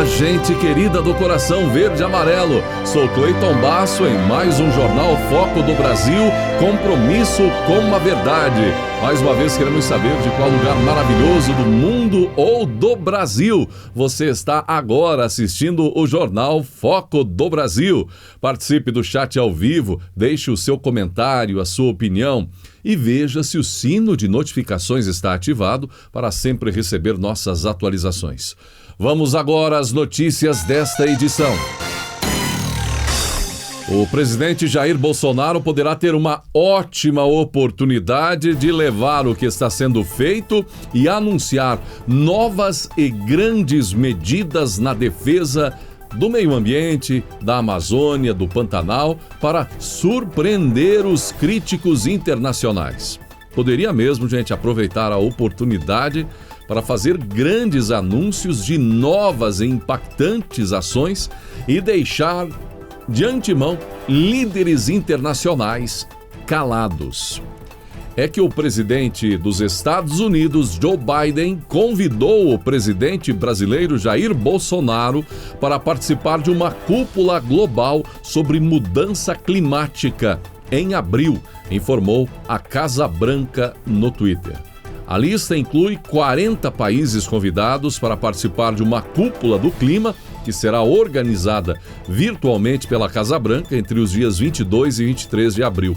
Olá, gente querida do coração verde e amarelo. Sou Cleiton Basso em mais um Jornal Foco do Brasil, compromisso com a verdade. Mais uma vez queremos saber de qual lugar maravilhoso do mundo ou do Brasil você está agora assistindo o Jornal Foco do Brasil. Participe do chat ao vivo, deixe o seu comentário, a sua opinião e veja se o sino de notificações está ativado para sempre receber nossas atualizações. Vamos agora às notícias desta edição. O presidente Jair Bolsonaro poderá ter uma ótima oportunidade de levar o que está sendo feito e anunciar novas e grandes medidas na defesa do meio ambiente, da Amazônia, do Pantanal, para surpreender os críticos internacionais. Poderia mesmo, gente, aproveitar a oportunidade para fazer grandes anúncios de novas e impactantes ações e deixar de antemão líderes internacionais calados. É que o presidente dos Estados Unidos, Joe Biden, convidou o presidente brasileiro Jair Bolsonaro para participar de uma cúpula global sobre mudança climática em abril, informou a Casa Branca no Twitter. A lista inclui 40 países convidados para participar de uma cúpula do clima que será organizada virtualmente pela Casa Branca entre os dias 22 e 23 de abril.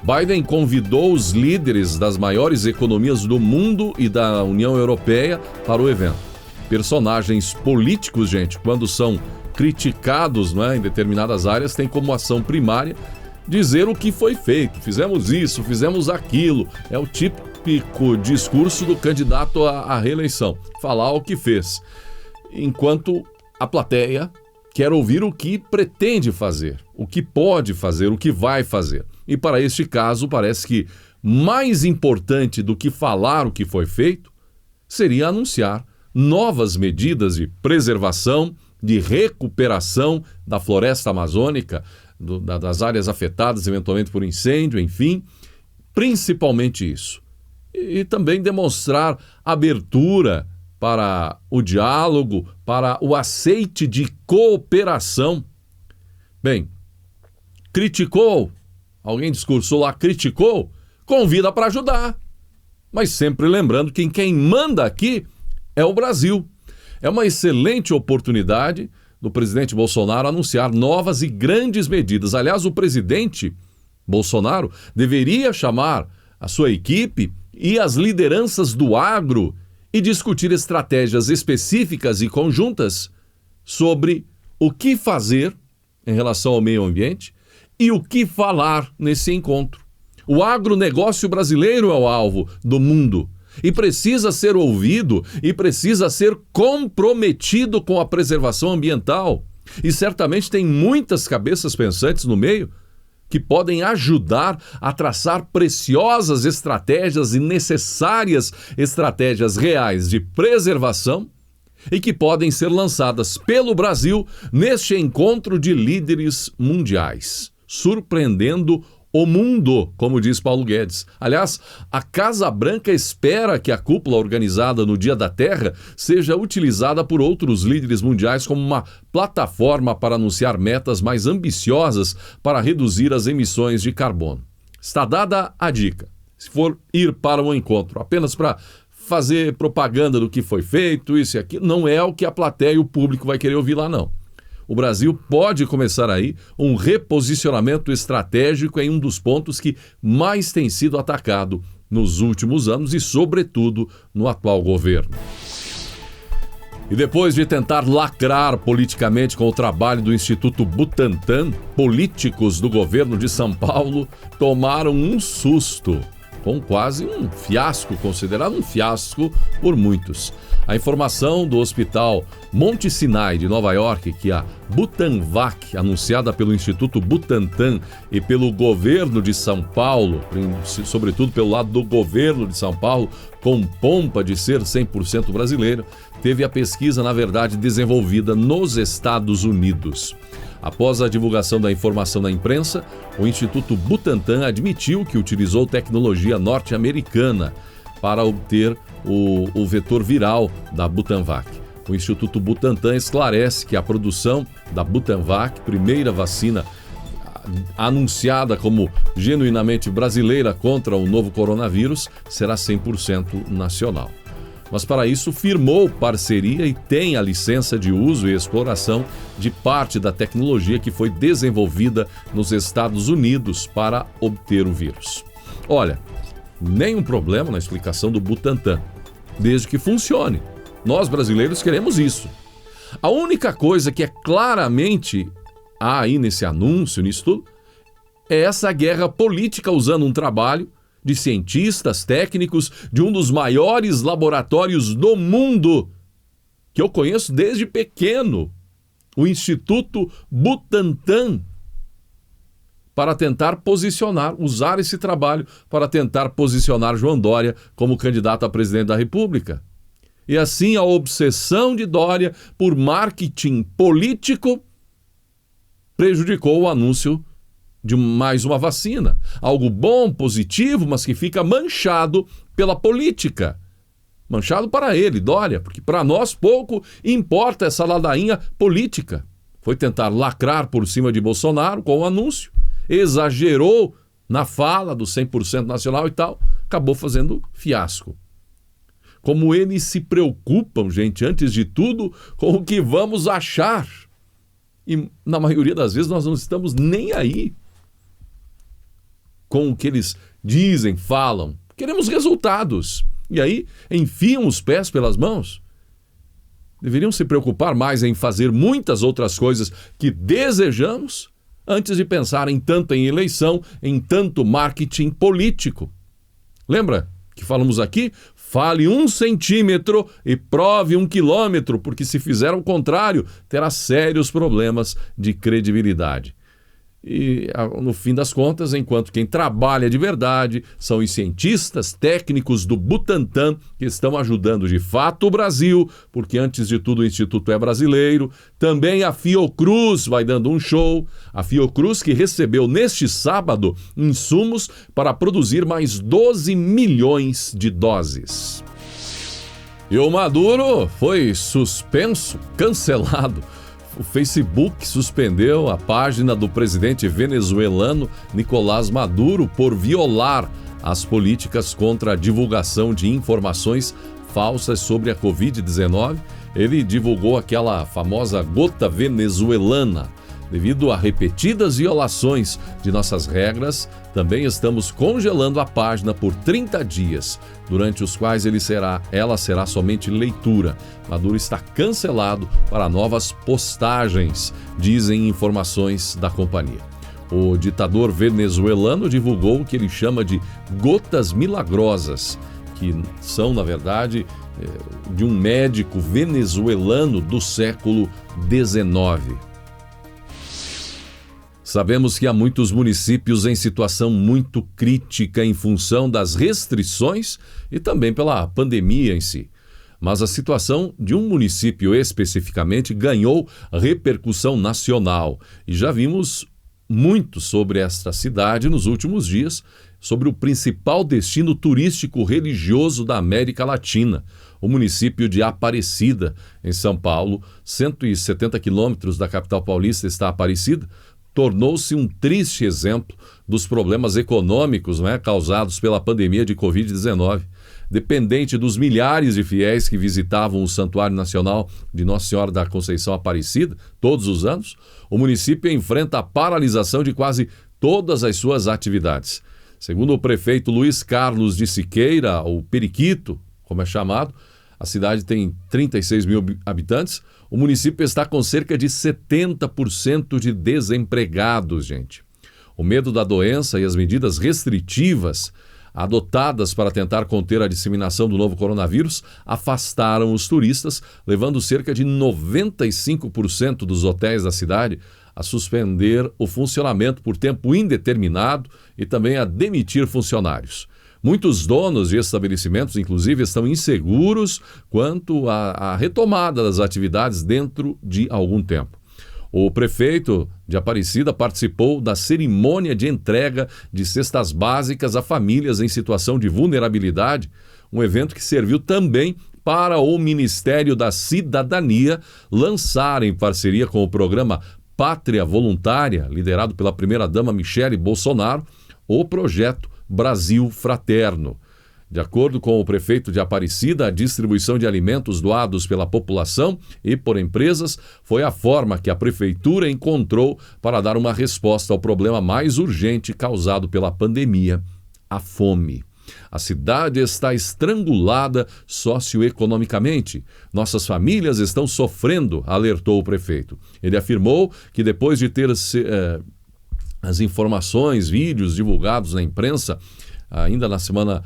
Biden convidou os líderes das maiores economias do mundo e da União Europeia para o evento. Personagens políticos, gente, quando são criticados, em determinadas áreas, têm como ação primária dizer o que foi feito. Fizemos isso, fizemos aquilo. É o típico discurso do candidato à reeleição. Falar o que fez. Enquanto a plateia quer ouvir o que pretende fazer, o que pode fazer, o que vai fazer. E para este caso, parece que mais importante do que falar o que foi feito seria anunciar novas medidas de preservação, de recuperação da floresta amazônica, das áreas afetadas eventualmente por incêndio, enfim, principalmente isso. E também demonstrar abertura para o diálogo, para o aceite de cooperação. Bem, criticou, alguém discursou lá, criticou, convida para ajudar. Mas sempre lembrando que quem manda aqui é o Brasil. É uma excelente oportunidade do presidente Bolsonaro anunciar novas e grandes medidas. Aliás, o presidente Bolsonaro deveria chamar a sua equipe e as lideranças do agro e discutir estratégias específicas e conjuntas sobre o que fazer em relação ao meio ambiente e o que falar nesse encontro. O agronegócio brasileiro é o alvo do mundo e precisa ser ouvido e precisa ser comprometido com a preservação ambiental. E certamente tem muitas cabeças pensantes no meio que podem ajudar a traçar preciosas estratégias e necessárias estratégias reais de preservação e que podem ser lançadas pelo Brasil neste encontro de líderes mundiais, surpreendendo o mundo, como diz Paulo Guedes. Aliás, a Casa Branca espera que a cúpula organizada no Dia da Terra seja utilizada por outros líderes mundiais como uma plataforma para anunciar metas mais ambiciosas para reduzir as emissões de carbono. Está dada a dica. Se for ir para um encontro apenas para fazer propaganda do que foi feito, isso e aquilo, não é o que a plateia e o público vai querer ouvir lá, não. O Brasil pode começar aí um reposicionamento estratégico em um dos pontos que mais tem sido atacado nos últimos anos e, sobretudo, no atual governo. E depois de tentar lacrar politicamente com o trabalho do Instituto Butantan, políticos do governo de São Paulo tomaram um susto, com quase um fiasco, considerado um fiasco por muitos. A informação do Hospital Monte Sinai de Nova York, que a Butanvac, anunciada pelo Instituto Butantan e pelo governo de São Paulo, sobretudo pelo lado do governo de São Paulo, com pompa de ser 100% brasileiro, teve a pesquisa, na verdade, desenvolvida nos Estados Unidos. Após a divulgação da informação na imprensa, o Instituto Butantan admitiu que utilizou tecnologia norte-americana para obter o vetor viral da Butanvac. O Instituto Butantan esclarece que a produção da Butanvac, primeira vacina anunciada como genuinamente brasileira contra o novo coronavírus, será 100% nacional. Mas para isso firmou parceria e tem a licença de uso e exploração de parte da tecnologia que foi desenvolvida nos Estados Unidos para obter o vírus. Olha, nenhum problema na explicação do Butantan, desde que funcione. Nós brasileiros queremos isso. A única coisa que é claramente há aí nesse anúncio, nisso tudo, é essa guerra política usando um trabalho de cientistas, técnicos, de um dos maiores laboratórios do mundo, que eu conheço desde pequeno, o Instituto Butantan, para tentar posicionar, usar esse trabalho para tentar posicionar João Dória como candidato a presidente da República. E assim a obsessão de Dória por marketing político prejudicou o anúncio de mais uma vacina. Algo bom, positivo, mas que fica manchado pela política. Manchado para ele, Dória, porque para nós pouco importa essa ladainha política. Foi tentar lacrar por cima de Bolsonaro com o anúncio, exagerou na fala do 100% nacional e tal, acabou fazendo fiasco. Como eles se preocupam, gente, antes de tudo, com o que vamos achar. E na maioria das vezes nós não estamos nem aí com o que eles dizem, falam. Queremos resultados. E aí enfiam os pés pelas mãos. Deveriam se preocupar mais em fazer muitas outras coisas que desejamos antes de pensar em tanto em eleição, em tanto marketing político. Lembra que falamos aqui? Fale 1 centímetro e prove 1 quilômetro, porque se fizer o contrário, terá sérios problemas de credibilidade. E, no fim das contas, enquanto quem trabalha de verdade são os cientistas técnicos do Butantan, que estão ajudando de fato o Brasil, porque antes de tudo o Instituto é brasileiro. Também a Fiocruz vai dando um show. A Fiocruz que recebeu neste sábado insumos para produzir mais 12 milhões de doses. E o Maduro foi suspenso, cancelado. O Facebook suspendeu a página do presidente venezuelano Nicolás Maduro por violar as políticas contra a divulgação de informações falsas sobre a Covid-19. Ele divulgou aquela famosa gota venezuelana. Devido a repetidas violações de nossas regras, também estamos congelando a página por 30 dias, durante os quais ela será somente leitura. Maduro está cancelado para novas postagens, dizem informações da companhia. O ditador venezuelano divulgou o que ele chama de gotas milagrosas, que são, na verdade, de um médico venezuelano do século XIX. Sabemos que há muitos municípios em situação muito crítica em função das restrições e também pela pandemia em si. Mas a situação de um município especificamente ganhou repercussão nacional e já vimos muito sobre esta cidade nos últimos dias, sobre o principal destino turístico religioso da América Latina, o município de Aparecida, em São Paulo. 170 quilômetros da capital paulista está Aparecida. Tornou-se um triste exemplo dos problemas econômicos, causados pela pandemia de Covid-19. Dependente dos milhares de fiéis que visitavam o Santuário Nacional de Nossa Senhora da Conceição Aparecida todos os anos, o município enfrenta a paralisação de quase todas as suas atividades. Segundo o prefeito Luiz Carlos de Siqueira, o Periquito, como é chamado, a cidade tem 36 mil habitantes. O município está com cerca de 70% de desempregados, gente. O medo da doença e as medidas restritivas adotadas para tentar conter a disseminação do novo coronavírus afastaram os turistas, levando cerca de 95% dos hotéis da cidade a suspender o funcionamento por tempo indeterminado e também a demitir funcionários. Muitos donos de estabelecimentos, inclusive, estão inseguros quanto à retomada das atividades dentro de algum tempo. O prefeito de Aparecida participou da cerimônia de entrega de cestas básicas a famílias em situação de vulnerabilidade, um evento que serviu também para o Ministério da Cidadania lançar, em parceria com o programa Pátria Voluntária, liderado pela primeira-dama Michele Bolsonaro, o projeto Brasil Fraterno. De acordo com o prefeito de Aparecida, a distribuição de alimentos doados pela população e por empresas foi a forma que a prefeitura encontrou para dar uma resposta ao problema mais urgente causado pela pandemia, a fome. A cidade está estrangulada socioeconomicamente. Nossas famílias estão sofrendo, alertou o prefeito. Ele afirmou que depois de ter as informações, vídeos divulgados na imprensa, ainda na semana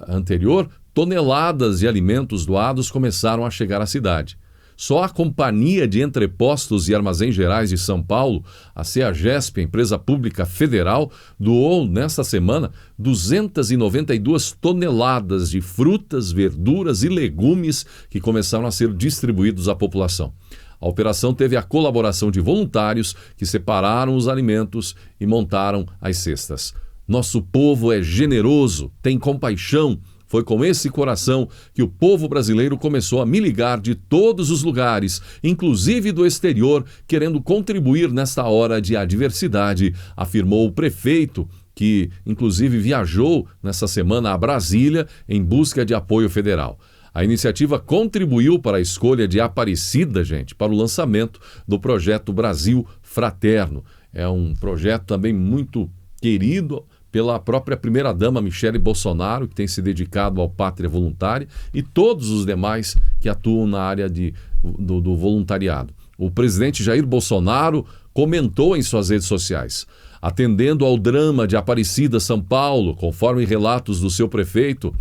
anterior, toneladas de alimentos doados começaram a chegar à cidade. Só a Companhia de Entrepostos e Armazéns Gerais de São Paulo, a CEAGESP, a empresa pública federal, doou nesta semana 292 toneladas de frutas, verduras e legumes que começaram a ser distribuídos à população. A operação teve a colaboração de voluntários que separaram os alimentos e montaram as cestas. Nosso povo é generoso, tem compaixão. Foi com esse coração que o povo brasileiro começou a me ligar de todos os lugares, inclusive do exterior, querendo contribuir nesta hora de adversidade, afirmou o prefeito, que inclusive viajou nessa semana a Brasília em busca de apoio federal. A iniciativa contribuiu para a escolha de Aparecida, para o lançamento do projeto Brasil Fraterno. É um projeto também muito querido pela própria primeira-dama Michele Bolsonaro, que tem se dedicado ao Pátria Voluntária, e todos os demais que atuam na área do voluntariado. O presidente Jair Bolsonaro comentou em suas redes sociais: atendendo ao drama de Aparecida, São Paulo, conforme relatos do seu prefeito,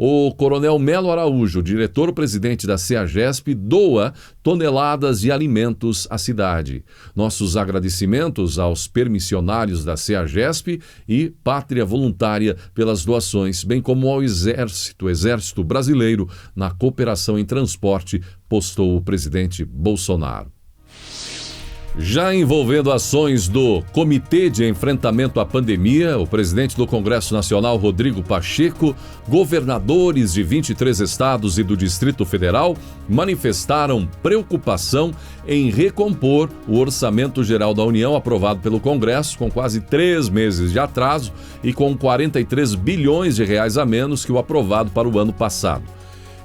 o coronel Melo Araújo, diretor-presidente da CEAGESP, doa toneladas de alimentos à cidade. Nossos agradecimentos aos permissionários da CEAGESP e Pátria Voluntária pelas doações, bem como ao Exército Brasileiro na cooperação em transporte, postou o presidente Bolsonaro. Já envolvendo ações do Comitê de Enfrentamento à Pandemia, o presidente do Congresso Nacional, Rodrigo Pacheco, governadores de 23 estados e do Distrito Federal manifestaram preocupação em recompor o Orçamento Geral da União aprovado pelo Congresso, com quase 3 meses de atraso e com 43 bilhões de reais a menos que o aprovado para o ano passado.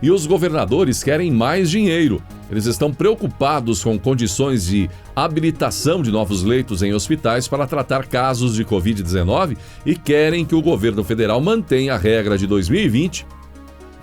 E os governadores querem mais dinheiro. Eles estão preocupados com condições de habilitação de novos leitos em hospitais para tratar casos de Covid-19 e querem que o governo federal mantenha a regra de 2020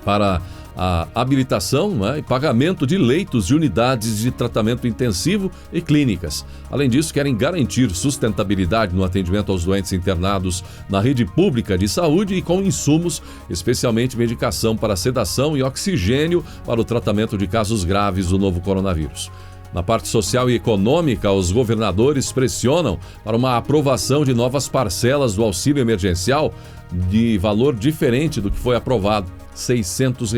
para a habilitação, e pagamento de leitos de unidades de tratamento intensivo e clínicas. Além disso, querem garantir sustentabilidade no atendimento aos doentes internados na rede pública de saúde e com insumos, especialmente medicação para sedação e oxigênio para o tratamento de casos graves do novo coronavírus. Na parte social e econômica, os governadores pressionam para uma aprovação de novas parcelas do auxílio emergencial de valor diferente do que foi aprovado, R$ 600,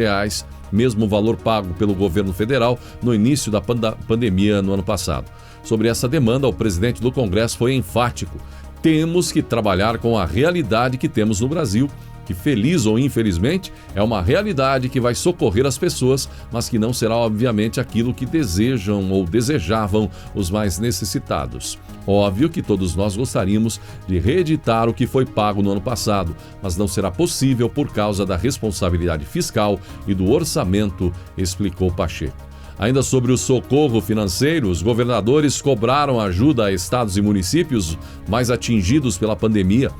mesmo valor pago pelo governo federal no início da pandemia no ano passado. Sobre essa demanda, o presidente do Congresso foi enfático: temos que trabalhar com a realidade que temos no Brasil, que, feliz ou infelizmente, é uma realidade que vai socorrer as pessoas, mas que não será, obviamente, aquilo que desejam ou desejavam os mais necessitados. Óbvio que todos nós gostaríamos de reeditar o que foi pago no ano passado, mas não será possível por causa da responsabilidade fiscal e do orçamento, explicou Pacheco. Ainda sobre o socorro financeiro, os governadores cobraram ajuda a estados e municípios mais atingidos pela pandemia.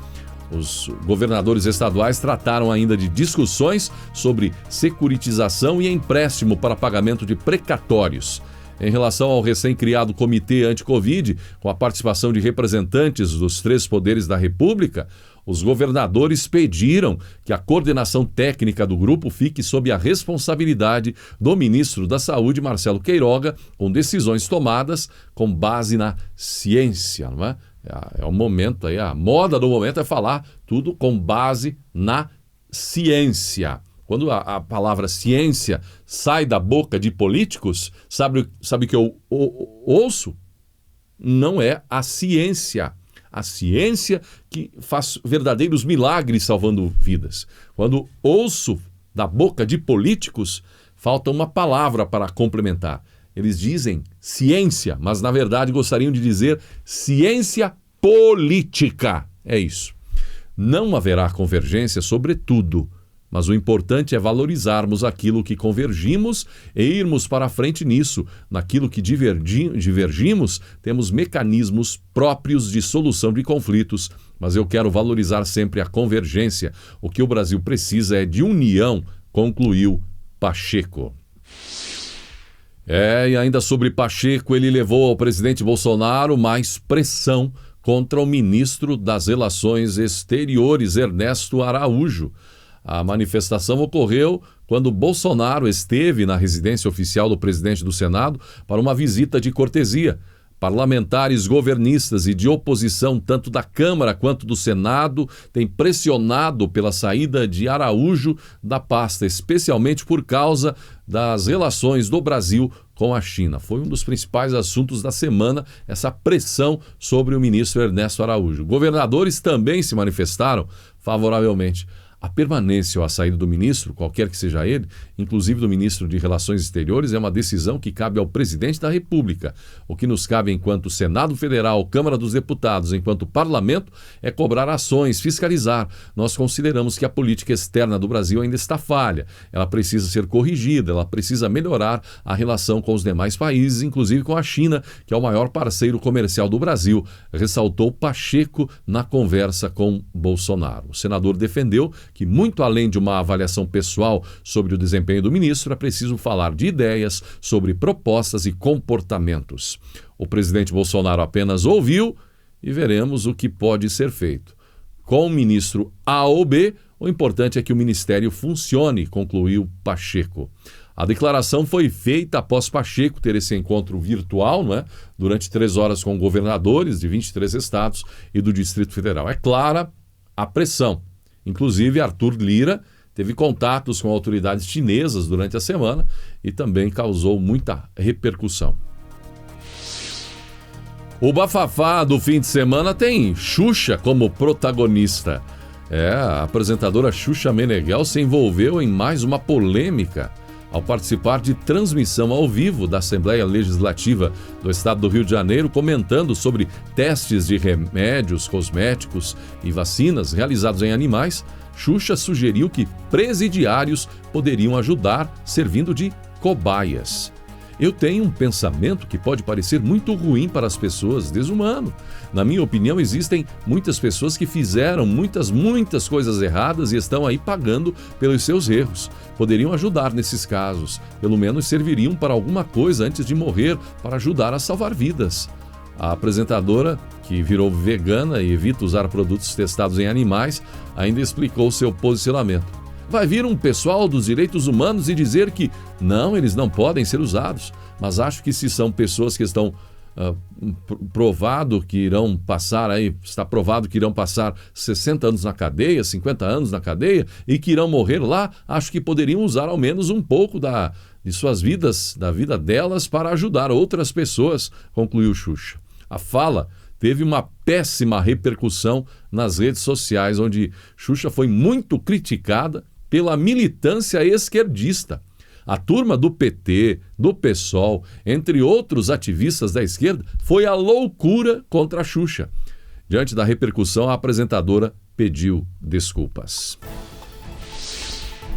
Os governadores estaduais trataram ainda de discussões sobre securitização e empréstimo para pagamento de precatórios. Em relação ao recém-criado Comitê Anti-Covid, com a participação de representantes dos 3 poderes da República, os governadores pediram que a coordenação técnica do grupo fique sob a responsabilidade do ministro da Saúde, Marcelo Queiroga, com decisões tomadas com base na ciência, não é? É o momento aí, a moda do momento é falar tudo com base na ciência. Quando a palavra ciência sai da boca de políticos, sabe o que eu ouço? Não é a ciência. A ciência que faz verdadeiros milagres salvando vidas. Quando ouço da boca de políticos, falta uma palavra para complementar. Eles dizem ciência, mas na verdade gostariam de dizer ciência política. É isso. Não haverá convergência sobre tudo, mas o importante é valorizarmos aquilo que convergimos e irmos para frente nisso. Naquilo que divergimos, temos mecanismos próprios de solução de conflitos, mas eu quero valorizar sempre a convergência. O que o Brasil precisa é de união, concluiu Pacheco. E ainda sobre Pacheco, ele levou ao presidente Bolsonaro mais pressão contra o ministro das Relações Exteriores, Ernesto Araújo. A manifestação ocorreu quando Bolsonaro esteve na residência oficial do presidente do Senado para uma visita de cortesia. Parlamentares governistas e de oposição, tanto da Câmara quanto do Senado, têm pressionado pela saída de Araújo da pasta, especialmente por causa das relações do Brasil com a China. Foi um dos principais assuntos da semana, essa pressão sobre o ministro Ernesto Araújo. Governadores também se manifestaram favoravelmente. A permanência ou a saída do ministro, qualquer que seja ele, inclusive do ministro de Relações Exteriores, é uma decisão que cabe ao presidente da República. O que nos cabe enquanto Senado Federal, Câmara dos Deputados, enquanto Parlamento, é cobrar ações, fiscalizar. Nós consideramos que a política externa do Brasil ainda está falha. Ela precisa ser corrigida, ela precisa melhorar a relação com os demais países, inclusive com a China, que é o maior parceiro comercial do Brasil, ressaltou Pacheco na conversa com Bolsonaro. O senador defendeu que, muito além de uma avaliação pessoal sobre o desempenho do ministro, é preciso falar de ideias, sobre propostas e comportamentos. O presidente Bolsonaro apenas ouviu e veremos o que pode ser feito. Com o ministro A ou B, o importante é que o ministério funcione, concluiu Pacheco. A declaração foi feita após Pacheco ter esse encontro virtual, durante 3 horas com governadores de 23 estados e do Distrito Federal. É clara a pressão. Inclusive, Arthur Lira teve contatos com autoridades chinesas durante a semana e também causou muita repercussão. O bafafá do fim de semana tem Xuxa como protagonista. A apresentadora Xuxa Meneghel se envolveu em mais uma polêmica ao participar de transmissão ao vivo da Assembleia Legislativa do Estado do Rio de Janeiro, comentando sobre testes de remédios, cosméticos e vacinas realizados em animais. Xuxa sugeriu que presidiários poderiam ajudar servindo de cobaias. Eu tenho um pensamento que pode parecer muito ruim para as pessoas, desumano. Na minha opinião, existem muitas pessoas que fizeram muitas coisas erradas e estão aí pagando pelos seus erros. Poderiam ajudar nesses casos, pelo menos serviriam para alguma coisa antes de morrer, para ajudar a salvar vidas. A apresentadora, que virou vegana e evita usar produtos testados em animais, ainda explicou seu posicionamento. Vai vir um pessoal dos direitos humanos e dizer que não, eles não podem ser usados. Mas acho que se são pessoas que estão provado que irão passar está provado que irão passar 60 anos na cadeia, 50 anos na cadeia e que irão morrer lá, acho que poderiam usar ao menos um pouco de suas vidas, da vida delas, para ajudar outras pessoas, concluiu Xuxa. A fala teve uma péssima repercussão nas redes sociais, onde Xuxa foi muito criticada pela militância esquerdista. A turma do PT, do PSOL, entre outros ativistas da esquerda, foi à loucura contra a Xuxa. Diante da repercussão, a apresentadora pediu desculpas.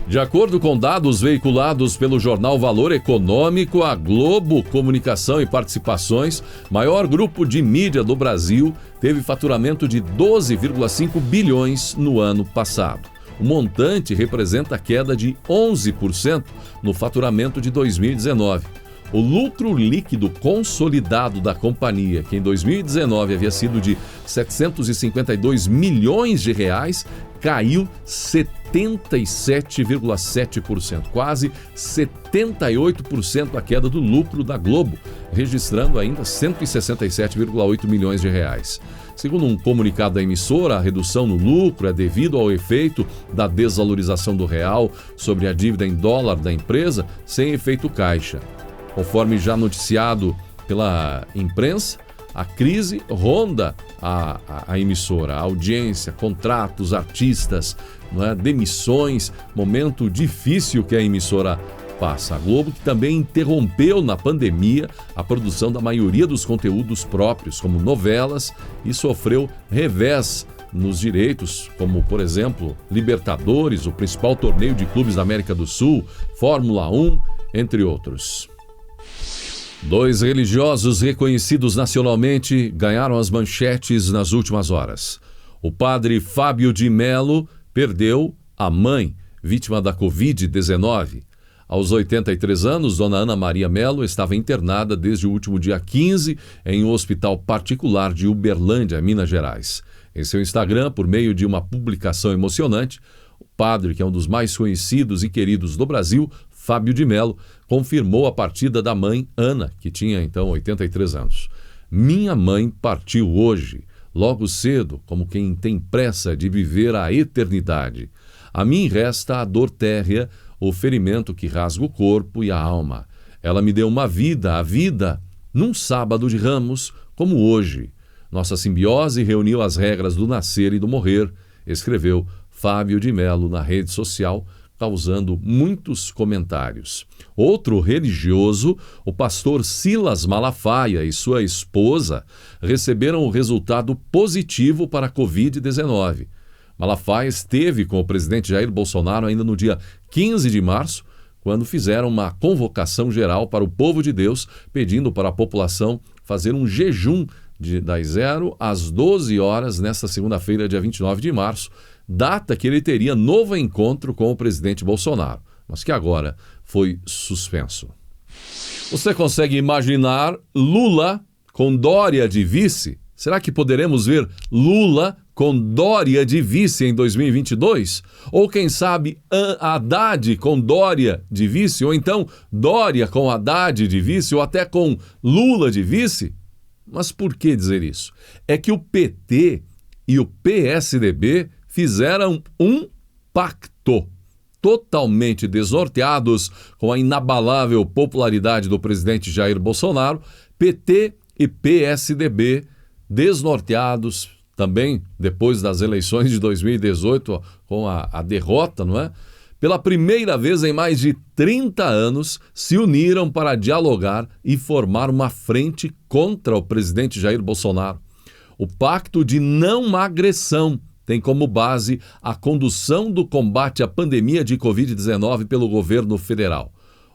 De acordo com dados veiculados pelo jornal Valor Econômico, a Globo Comunicação e Participações, maior grupo de mídia do Brasil, teve faturamento de 12,5 bilhões no ano passado. O montante representa queda de 11% no faturamento de 2019. O lucro líquido consolidado da companhia, que em 2019 havia sido de 752 milhões de reais, caiu 77,7%, quase 78% a queda do lucro da Globo, registrando ainda 167,8 milhões de reais. Segundo um comunicado da emissora, a redução no lucro é devido ao efeito da desvalorização do real sobre a dívida em dólar da empresa, sem efeito caixa. Conforme já noticiado pela imprensa, a crise ronda a emissora, a audiência, contratos, artistas, demissões, momento difícil que a emissora passa. A Globo que também interrompeu na pandemia a produção da maioria dos conteúdos próprios, como novelas, e sofreu revés nos direitos, como, por exemplo, Libertadores, o principal torneio de clubes da América do Sul, Fórmula 1, entre outros. 2 religiosos reconhecidos nacionalmente ganharam as manchetes nas últimas horas. O padre Fábio de Mello perdeu a mãe, vítima da Covid-19. Aos 83 anos, Dona Ana Maria Mello estava internada desde o último dia 15 em um hospital particular de Uberlândia, Minas Gerais. Em seu Instagram, por meio de uma publicação emocionante, o padre, que é um dos mais conhecidos e queridos do Brasil, Fábio de Mello, confirmou a partida da mãe Ana, que tinha então 83 anos. Minha mãe partiu hoje, logo cedo, como quem tem pressa de viver a eternidade. A mim resta a dor térrea, o ferimento que rasga o corpo e a alma. Ela me deu uma vida, a vida, num sábado de Ramos, como hoje. Nossa simbiose reuniu as regras do nascer e do morrer, escreveu Fábio de Mello na rede social, causando muitos comentários. Outro religioso, o pastor Silas Malafaia e sua esposa, receberam o resultado positivo para a Covid-19. Malafaia esteve com o presidente Jair Bolsonaro ainda no dia 15 de março, quando fizeram uma convocação geral para o povo de Deus, pedindo para a população fazer um jejum das 0 às 12 horas nesta segunda-feira, dia 29 de março, data que ele teria novo encontro com o presidente Bolsonaro, mas que agora foi suspenso. Você consegue imaginar Lula com Dória de vice? Será que poderemos ver Lula com Dória de vice em 2022? Ou quem sabe Haddad com Dória de vice? Ou então Dória com Haddad de vice? Ou até com Lula de vice? Mas por que dizer isso? É que o PT e o PSDB fizeram um pacto, totalmente desnorteados com a inabalável popularidade do presidente Jair Bolsonaro. PT e PSDB desnorteados também depois das eleições de 2018, com a derrota, não é? Pela primeira vez em mais de 30 anos, se uniram para dialogar e formar uma frente contra o presidente Jair Bolsonaro. O pacto de não agressão tem como base a condução do combate à pandemia de Covid-19 pelo governo federal.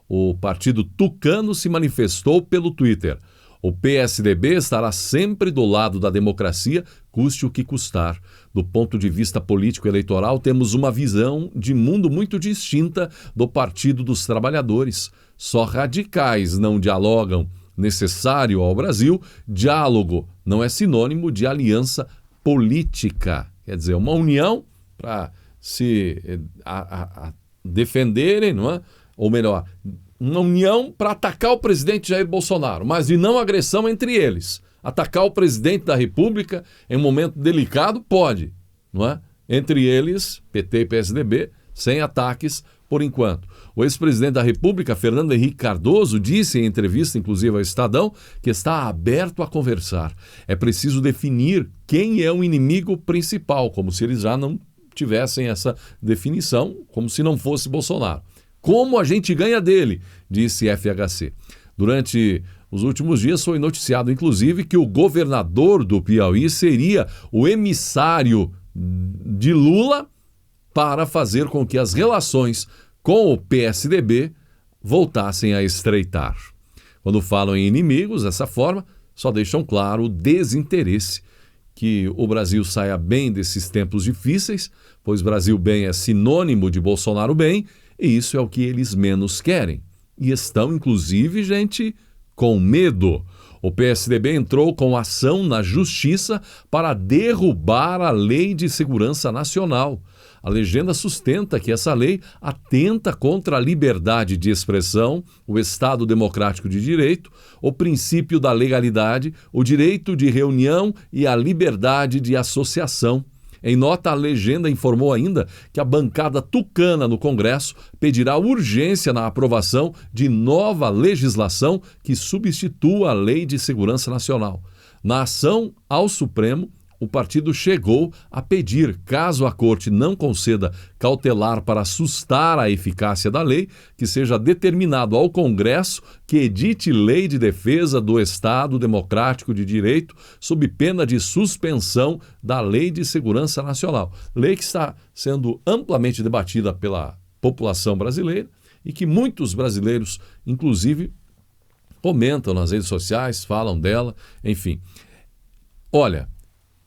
O partido tucano se manifestou pelo Twitter. O PSDB estará sempre do lado da democracia, custe o que custar. Do ponto de vista político-eleitoral, temos uma visão de mundo muito distinta do Partido dos Trabalhadores. Só radicais não dialogam. Necessário ao Brasil, diálogo não é sinônimo de aliança política. Quer dizer, uma união para se defenderem, não é? Ou melhor, uma união para atacar o presidente Jair Bolsonaro, mas de não agressão entre eles. Atacar o presidente da República em um momento delicado pode, não é? Entre eles, PT e PSDB, sem ataques por enquanto. O ex-presidente da República, Fernando Henrique Cardoso, disse em entrevista, inclusive ao Estadão, que está aberto a conversar. É preciso definir quem é o inimigo principal, como se eles já não tivessem essa definição, como se não fosse Bolsonaro. Como a gente ganha dele, disse FHC. Durante os últimos dias foi noticiado, inclusive, que o governador do Piauí seria o emissário de Lula para fazer com que as relações com o PSDB voltassem a estreitar. Quando falam em inimigos dessa forma, só deixam claro o desinteresse, que o Brasil saia bem desses tempos difíceis, pois Brasil bem é sinônimo de Bolsonaro bem, e isso é o que eles menos querem. E estão, inclusive, gente, com medo. O PSDB entrou com ação na Justiça para derrubar a Lei de Segurança Nacional. A legenda sustenta que essa lei atenta contra a liberdade de expressão, o Estado Democrático de Direito, o princípio da legalidade, o direito de reunião e a liberdade de associação. Em nota, a legenda informou ainda que a bancada tucana no Congresso pedirá urgência na aprovação de nova legislação que substitua a Lei de Segurança Nacional. Na ação ao Supremo, o partido chegou a pedir, caso a corte não conceda cautelar para assustar a eficácia da lei, que seja determinado ao Congresso que edite lei de defesa do Estado Democrático de Direito sob pena de suspensão da Lei de Segurança Nacional. Lei que está sendo amplamente debatida pela população brasileira e que muitos brasileiros, inclusive, comentam nas redes sociais, falam dela, enfim. Olha,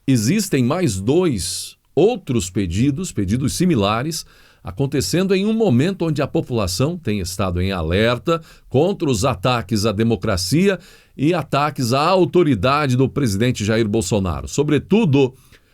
existem mais 2 outros pedidos similares, acontecendo em um momento onde a população tem estado em alerta contra os ataques à democracia e ataques à autoridade do presidente Jair Bolsonaro, sobretudo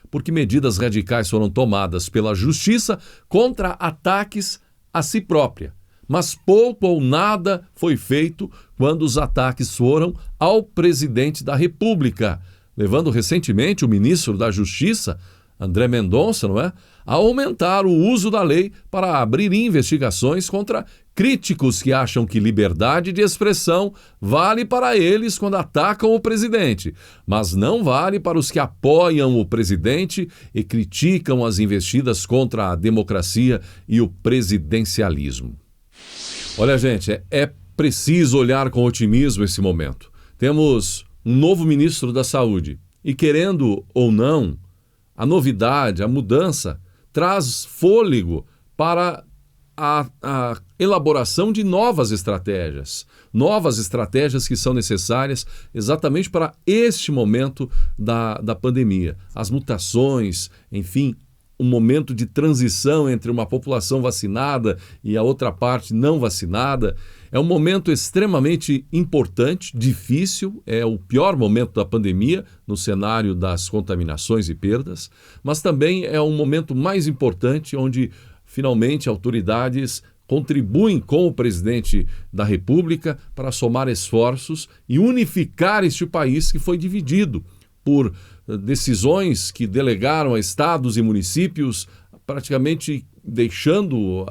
porque medidas radicais foram tomadas pela Justiça contra ataques a si própria. Mas pouco ou nada foi feito quando os ataques foram ao presidente da República, levando recentemente o ministro da Justiça, André Mendonça, não é, a aumentar o uso da lei para abrir investigações contra críticos que acham que liberdade de expressão vale para eles quando atacam o presidente, mas não vale para os que apoiam o presidente e criticam as investidas contra a democracia e o presidencialismo. Olha, gente, é preciso olhar com otimismo esse momento. Temos um novo ministro da Saúde e, querendo ou não, a novidade, a mudança, traz fôlego para a elaboração de novas estratégias que são necessárias exatamente para este momento da pandemia. As mutações, enfim, um momento de transição entre uma população vacinada e a outra parte não vacinada. É um momento extremamente importante, difícil, é o pior momento da pandemia no cenário das contaminações e perdas, mas também é um momento mais importante onde finalmente autoridades contribuem com o presidente da República para somar esforços e unificar este país que foi dividido por decisões que delegaram a estados e municípios, praticamente deixando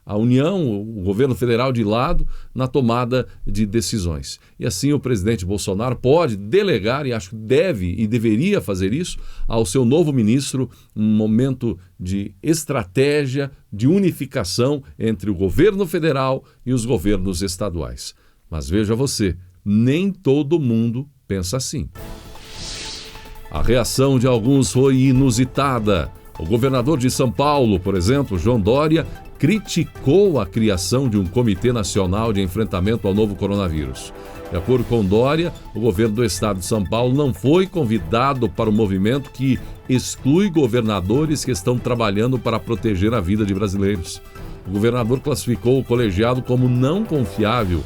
a União, o governo federal de lado na tomada de decisões. E assim o presidente Bolsonaro pode delegar, e acho que deve e deveria fazer isso, ao seu novo ministro, um momento de estratégia, de unificação entre o governo federal e os governos estaduais. Mas veja você, nem todo mundo pensa assim. A reação de alguns foi inusitada. O governador de São Paulo, por exemplo, João Dória, criticou a criação de um Comitê Nacional de Enfrentamento ao Novo Coronavírus. De acordo com Dória, o governo do estado de São Paulo não foi convidado para o movimento que exclui governadores que estão trabalhando para proteger a vida de brasileiros. O governador classificou o colegiado como não confiável.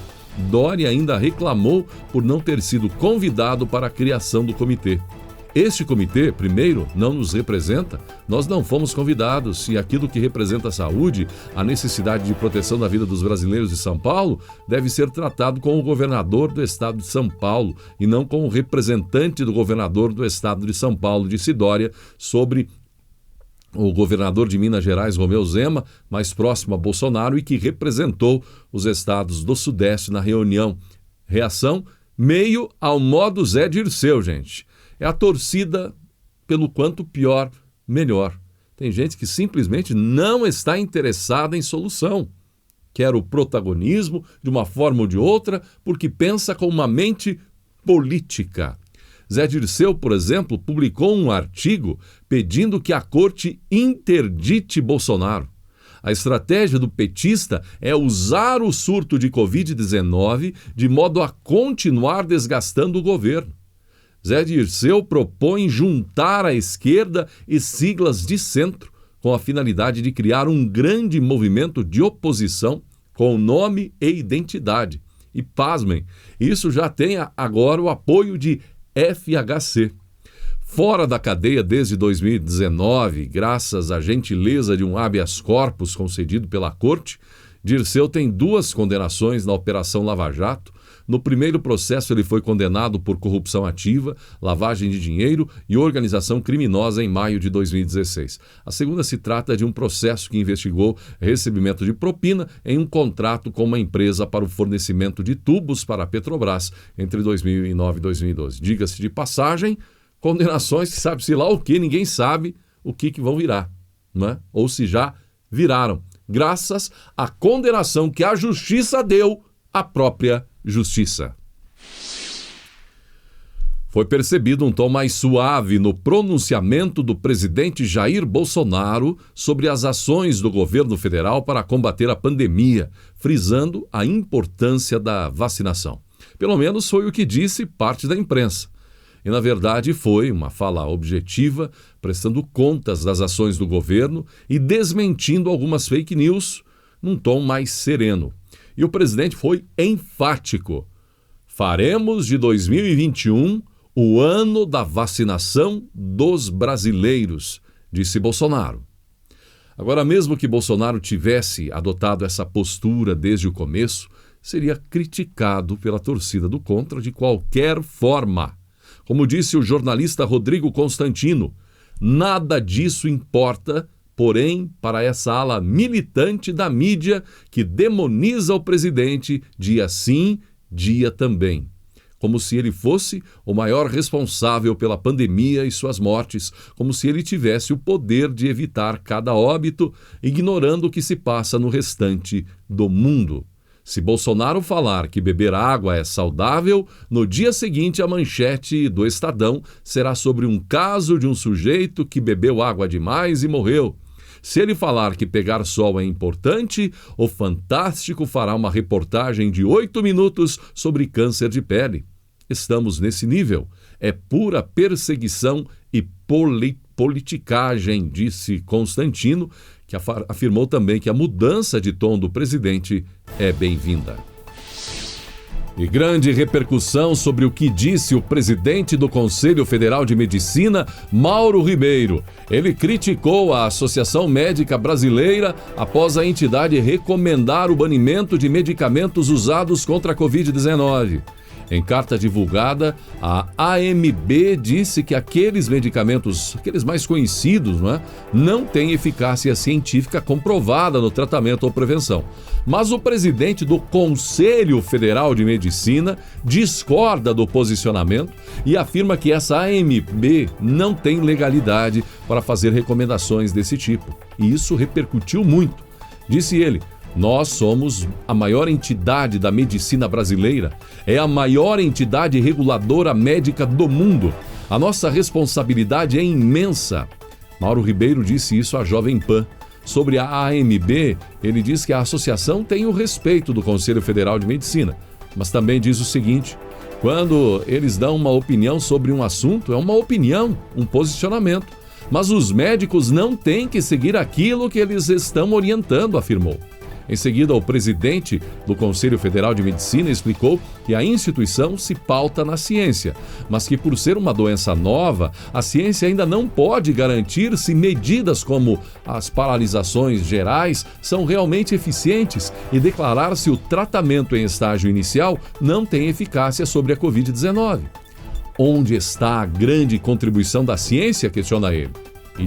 Dória ainda reclamou por não ter sido convidado para a criação do comitê. Este comitê, primeiro, não nos representa, nós não fomos convidados e aquilo que representa a saúde, a necessidade de proteção da vida dos brasileiros de São Paulo, deve ser tratado com o governador do estado de São Paulo e não com o representante do governador do estado de São Paulo, disse Dória, sobre o governador de Minas Gerais, Romeu Zema, mais próximo a Bolsonaro e que representou os estados do Sudeste na reunião. Reação meio ao modo Zé Dirceu, gente. É a torcida pelo quanto pior, melhor. Tem gente que simplesmente não está interessada em solução. Quer o protagonismo de uma forma ou de outra porque pensa com uma mente política. Zé Dirceu, por exemplo, publicou um artigo pedindo que a corte interdite Bolsonaro. A estratégia do petista é usar o surto de Covid-19 de modo a continuar desgastando o governo. Zé Dirceu propõe juntar a esquerda e siglas de centro com a finalidade de criar um grande movimento de oposição com nome e identidade. E pasmem, isso já tem agora o apoio de FHC. Fora da cadeia desde 2019, graças à gentileza de um habeas corpus concedido pela corte, Dirceu tem 2 condenações na Operação Lava Jato. No primeiro processo, ele foi condenado por corrupção ativa, lavagem de dinheiro e organização criminosa em maio de 2016. A segunda se trata de um processo que investigou recebimento de propina em um contrato com uma empresa para o fornecimento de tubos para a Petrobras entre 2009 e 2012. Diga-se de passagem, condenações que sabe-se lá o que, ninguém sabe o que vão virar, né? Ou se já viraram, graças à condenação que a justiça deu à própria justiça. Foi percebido um tom mais suave no pronunciamento do presidente Jair Bolsonaro sobre as ações do governo federal para combater a pandemia, frisando a importância da vacinação. Pelo menos foi o que disse parte da imprensa. E, na verdade, foi uma fala objetiva, prestando contas das ações do governo e desmentindo algumas fake news num tom mais sereno. E o presidente foi enfático. Faremos de 2021 o ano da vacinação dos brasileiros, disse Bolsonaro. Agora, mesmo que Bolsonaro tivesse adotado essa postura desde o começo, seria criticado pela torcida do contra de qualquer forma. Como disse o jornalista Rodrigo Constantino, nada disso importa, porém, para essa ala militante da mídia que demoniza o presidente dia sim, dia também. Como se ele fosse o maior responsável pela pandemia e suas mortes, como se ele tivesse o poder de evitar cada óbito, ignorando o que se passa no restante do mundo. Se Bolsonaro falar que beber água é saudável, no dia seguinte a manchete do Estadão será sobre um caso de um sujeito que bebeu água demais e morreu. Se ele falar que pegar sol é importante, o Fantástico fará uma reportagem de 8 minutos sobre câncer de pele. Estamos nesse nível. É pura perseguição e politicagem, disse Constantino, que afirmou também que a mudança de tom do presidente é bem-vinda. E grande repercussão sobre o que disse o presidente do Conselho Federal de Medicina, Mauro Ribeiro. Ele criticou a Associação Médica Brasileira após a entidade recomendar o banimento de medicamentos usados contra a Covid-19. Em carta divulgada, a AMB disse que aqueles medicamentos, aqueles mais conhecidos, não têm eficácia científica comprovada no tratamento ou prevenção. Mas o presidente do Conselho Federal de Medicina discorda do posicionamento e afirma que essa AMB não tem legalidade para fazer recomendações desse tipo. E isso repercutiu muito. Disse ele: nós somos a maior entidade da medicina brasileira, é a maior entidade reguladora médica do mundo. A nossa responsabilidade é imensa. Mauro Ribeiro disse isso à Jovem Pan. Sobre a AMB, ele diz que a associação tem o respeito do Conselho Federal de Medicina, mas também diz o seguinte: quando eles dão uma opinião sobre um assunto, é uma opinião, um posicionamento, mas os médicos não têm que seguir aquilo que eles estão orientando, afirmou. Em seguida, o presidente do Conselho Federal de Medicina explicou que a instituição se pauta na ciência, mas que por ser uma doença nova, a ciência ainda não pode garantir se medidas como as paralisações gerais são realmente eficientes e declarar se o tratamento em estágio inicial não tem eficácia sobre a Covid-19. Onde está a grande contribuição da ciência? Questiona ele. E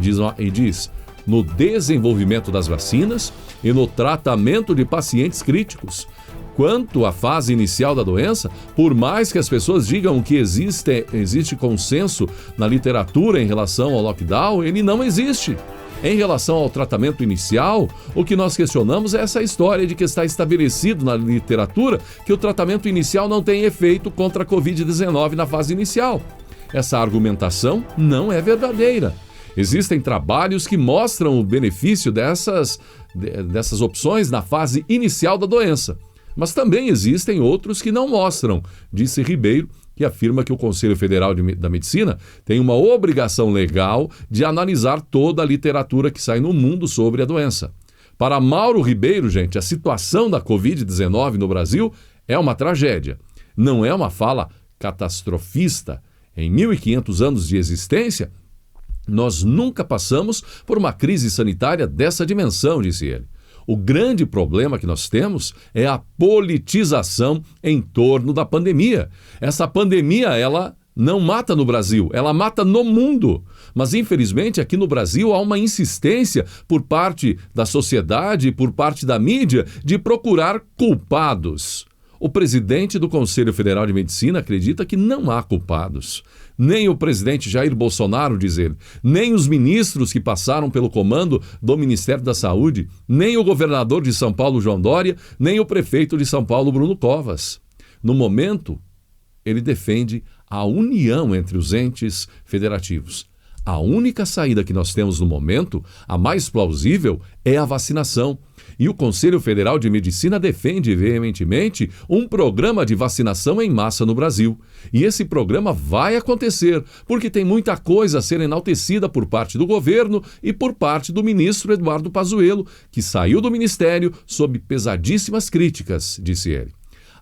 diz: no desenvolvimento das vacinas e no tratamento de pacientes críticos. Quanto à fase inicial da doença, por mais que as pessoas digam que existe consenso na literatura em relação ao lockdown, ele não existe. Em relação ao tratamento inicial, o que nós questionamos é essa história de que está estabelecido na literatura que o tratamento inicial não tem efeito contra a Covid-19 na fase inicial. Essa argumentação não é verdadeira. Existem trabalhos que mostram o benefício dessas opções na fase inicial da doença. Mas também existem outros que não mostram, disse Ribeiro, que afirma que o Conselho Federal da Medicina tem uma obrigação legal de analisar toda a literatura que sai no mundo sobre a doença. Para Mauro Ribeiro, gente, a situação da Covid-19 no Brasil é uma tragédia. Não é uma fala catastrofista. Em 1.500 anos de existência, nós nunca passamos por uma crise sanitária dessa dimensão, disse ele. O grande problema que nós temos é a politização em torno da pandemia. Essa pandemia, ela não mata no Brasil, ela mata no mundo. Mas, infelizmente, aqui no Brasil há uma insistência por parte da sociedade, por parte da mídia, de procurar culpados. O presidente do Conselho Federal de Medicina acredita que não há culpados. Nem o presidente Jair Bolsonaro, diz ele, nem os ministros que passaram pelo comando do Ministério da Saúde, nem o governador de São Paulo, João Dória, nem o prefeito de São Paulo, Bruno Covas. No momento, ele defende a união entre os entes federativos. A única saída que nós temos no momento, a mais plausível, é a vacinação. E o Conselho Federal de Medicina defende veementemente um programa de vacinação em massa no Brasil. E esse programa vai acontecer, porque tem muita coisa a ser enaltecida por parte do governo e por parte do ministro Eduardo Pazuello, que saiu do ministério sob pesadíssimas críticas, disse ele.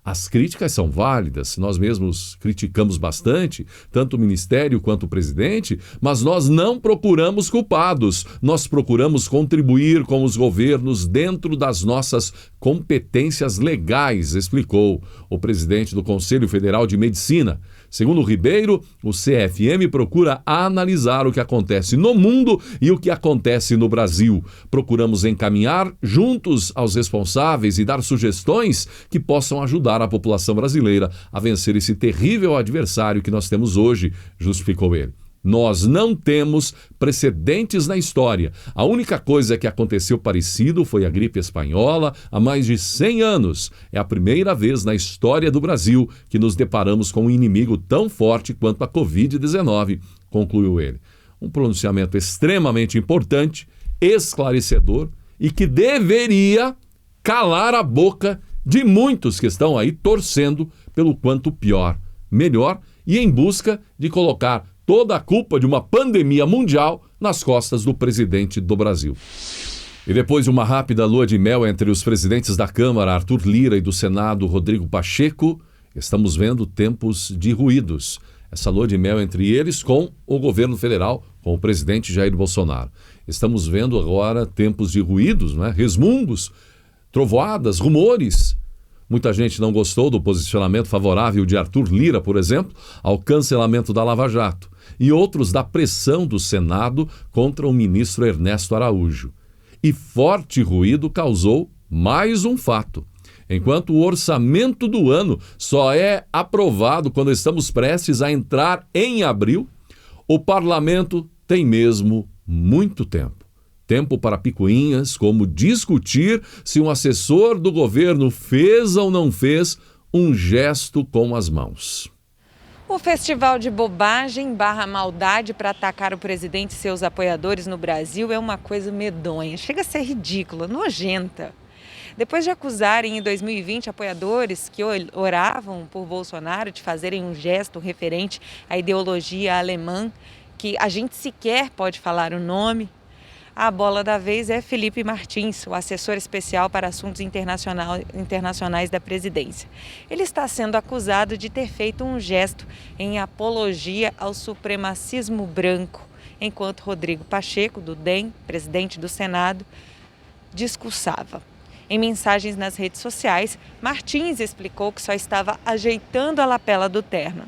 As críticas são válidas, nós mesmos criticamos bastante, tanto o Ministério quanto o presidente, mas nós não procuramos culpados, nós procuramos contribuir com os governos dentro das nossas competências legais, explicou o presidente do Conselho Federal de Medicina. Segundo Ribeiro, o CFM procura analisar o que acontece no mundo e o que acontece no Brasil. Procuramos encaminhar juntos aos responsáveis e dar sugestões que possam ajudar a população brasileira a vencer esse terrível adversário que nós temos hoje, justificou ele. Nós não temos precedentes na história. A única coisa que aconteceu parecido foi a gripe espanhola há mais de 100 anos. É a primeira vez na história do Brasil que nos deparamos com um inimigo tão forte quanto a Covid-19, concluiu ele. Um pronunciamento extremamente importante, esclarecedor e que deveria calar a boca de muitos que estão aí torcendo pelo quanto pior, melhor e em busca de colocar toda a culpa de uma pandemia mundial nas costas do presidente do Brasil. E depois de uma rápida lua de mel entre os presidentes da Câmara, Arthur Lira, e do Senado, Rodrigo Pacheco, estamos vendo tempos de ruídos. Essa lua de mel entre eles com o governo federal, com o presidente Jair Bolsonaro. Estamos vendo agora tempos de ruídos, né? Resmungos, trovoadas, rumores. Muita gente não gostou do posicionamento favorável de Arthur Lira, por exemplo, ao cancelamento da Lava Jato, e outros da pressão do Senado contra o ministro Ernesto Araújo. E forte ruído causou mais um fato. Enquanto o orçamento do ano só é aprovado quando estamos prestes a entrar em abril, o parlamento tem mesmo muito tempo. Tempo para picuinhas, como discutir se um assessor do governo fez ou não fez um gesto com as mãos. O festival de bobagem barra maldade para atacar o presidente e seus apoiadores no Brasil é uma coisa medonha, chega a ser ridícula, nojenta. Depois de acusarem em 2020 apoiadores que oravam por Bolsonaro de fazerem um gesto referente à ideologia alemã, que a gente sequer pode falar o nome, a bola da vez é Felipe Martins, o assessor especial para assuntos internacionais da presidência. Ele está sendo acusado de ter feito um gesto em apologia ao supremacismo branco, enquanto Rodrigo Pacheco, do DEM, presidente do Senado, discursava. Em mensagens nas redes sociais, Martins explicou que só estava ajeitando a lapela do terno.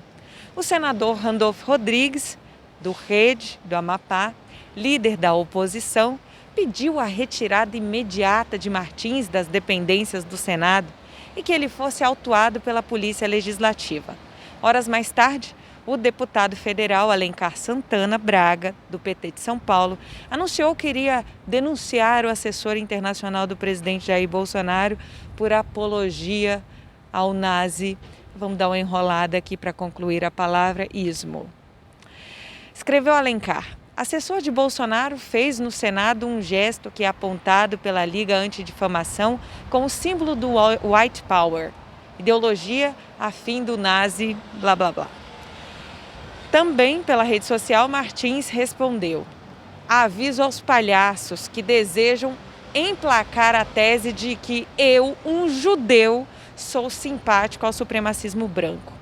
O senador Randolfo Rodrigues, do Rede, do Amapá, líder da oposição, pediu a retirada imediata de Martins das dependências do Senado e que ele fosse autuado pela Polícia Legislativa. Horas mais tarde, o deputado federal Alencar Santana Braga, do PT de São Paulo, anunciou que iria denunciar o assessor internacional do presidente Jair Bolsonaro por apologia ao nazi. Vamos dar uma enrolada aqui para concluir a palavra ismo. Escreveu Alencar: assessor de Bolsonaro fez no Senado um gesto que é apontado pela Liga Antidifamação como símbolo do White Power, ideologia afim do nazi, blá blá blá. Também pela rede social, Martins respondeu: aviso aos palhaços que desejam emplacar a tese de que eu, um judeu, sou simpático ao supremacismo branco.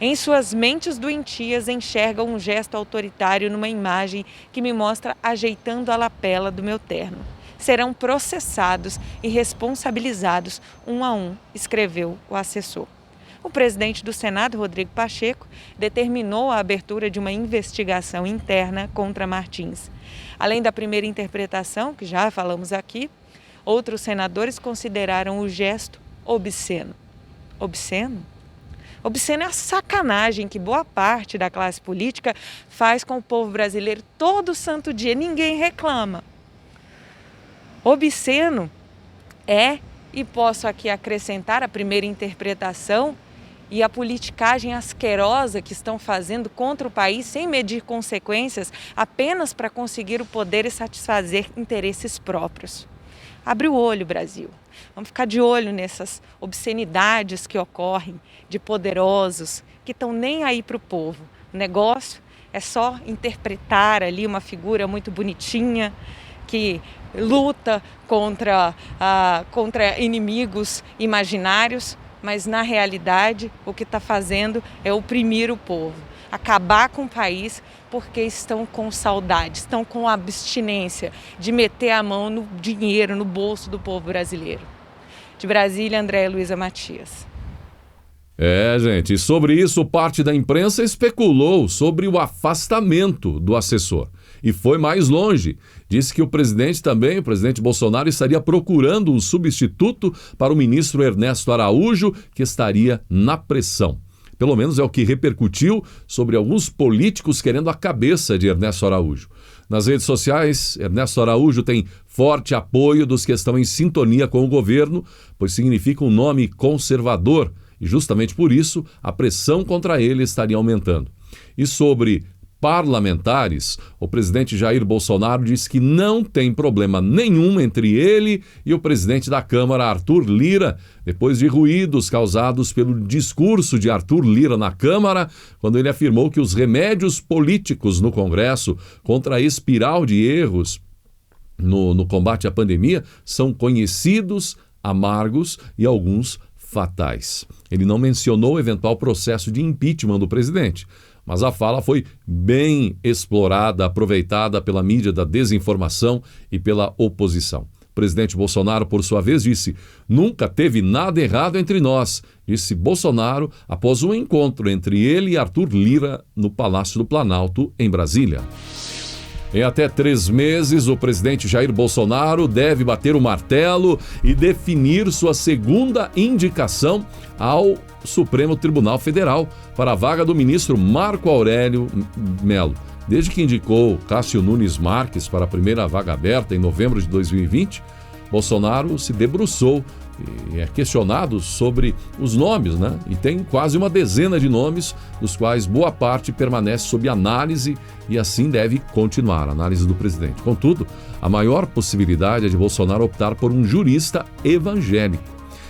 Em suas mentes doentias enxergam um gesto autoritário numa imagem que me mostra ajeitando a lapela do meu terno. Serão processados e responsabilizados um a um, escreveu o assessor. O presidente do Senado, Rodrigo Pacheco, determinou a abertura de uma investigação interna contra Martins. Além da primeira interpretação, que já falamos aqui, outros senadores consideraram o gesto obsceno. obsceno? Obsceno é a sacanagem que boa parte da classe política faz com o povo brasileiro todo santo dia. Ninguém reclama. Obsceno é, e posso aqui acrescentar a primeira interpretação, e a politicagem asquerosa que estão fazendo contra o país sem medir consequências apenas para conseguir o poder e satisfazer interesses próprios. Abre o olho, Brasil. Vamos ficar de olho nessas obscenidades que ocorrem de poderosos que estão nem aí para o povo. O negócio é só interpretar ali uma figura muito bonitinha que luta contra inimigos imaginários, mas na realidade o que está fazendo é oprimir o povo, acabar com o país porque estão com saudade, estão com abstinência de meter a mão no dinheiro, no bolso do povo brasileiro. De Brasília, Andréia Luiza Matias. Gente, e sobre isso parte da imprensa especulou sobre o afastamento do assessor. E foi mais longe. Disse que o presidente Bolsonaro, estaria procurando um substituto para o ministro Ernesto Araújo, que estaria na pressão. Pelo menos é o que repercutiu sobre alguns políticos querendo a cabeça de Ernesto Araújo. Nas redes sociais, Ernesto Araújo tem forte apoio dos que estão em sintonia com o governo, pois significa um nome conservador, e justamente por isso a pressão contra ele estaria aumentando. E sobre parlamentares, o presidente Jair Bolsonaro disse que não tem problema nenhum entre ele e o presidente da Câmara, Arthur Lira, depois de ruídos causados pelo discurso de Arthur Lira na Câmara, quando ele afirmou que os remédios políticos no Congresso contra a espiral de erros no combate à pandemia são conhecidos, amargos e alguns fatais. Ele não mencionou o eventual processo de impeachment do presidente, mas a fala foi bem explorada, aproveitada pela mídia da desinformação e pela oposição. O presidente Bolsonaro, por sua vez, disse: "Nunca teve nada errado entre nós", disse Bolsonaro após um encontro entre ele e Arthur Lira no Palácio do Planalto, em Brasília. Em até 3 meses, o presidente Jair Bolsonaro deve bater o martelo e definir sua segunda indicação ao Supremo Tribunal Federal para a vaga do ministro Marco Aurélio Mello. Desde que indicou Cássio Nunes Marques para a primeira vaga aberta em novembro de 2020, Bolsonaro se debruçou e é questionado sobre os nomes, E tem quase uma dezena de nomes, dos quais boa parte permanece sob análise e assim deve continuar a análise do presidente. Contudo, a maior possibilidade é de Bolsonaro optar por um jurista evangélico.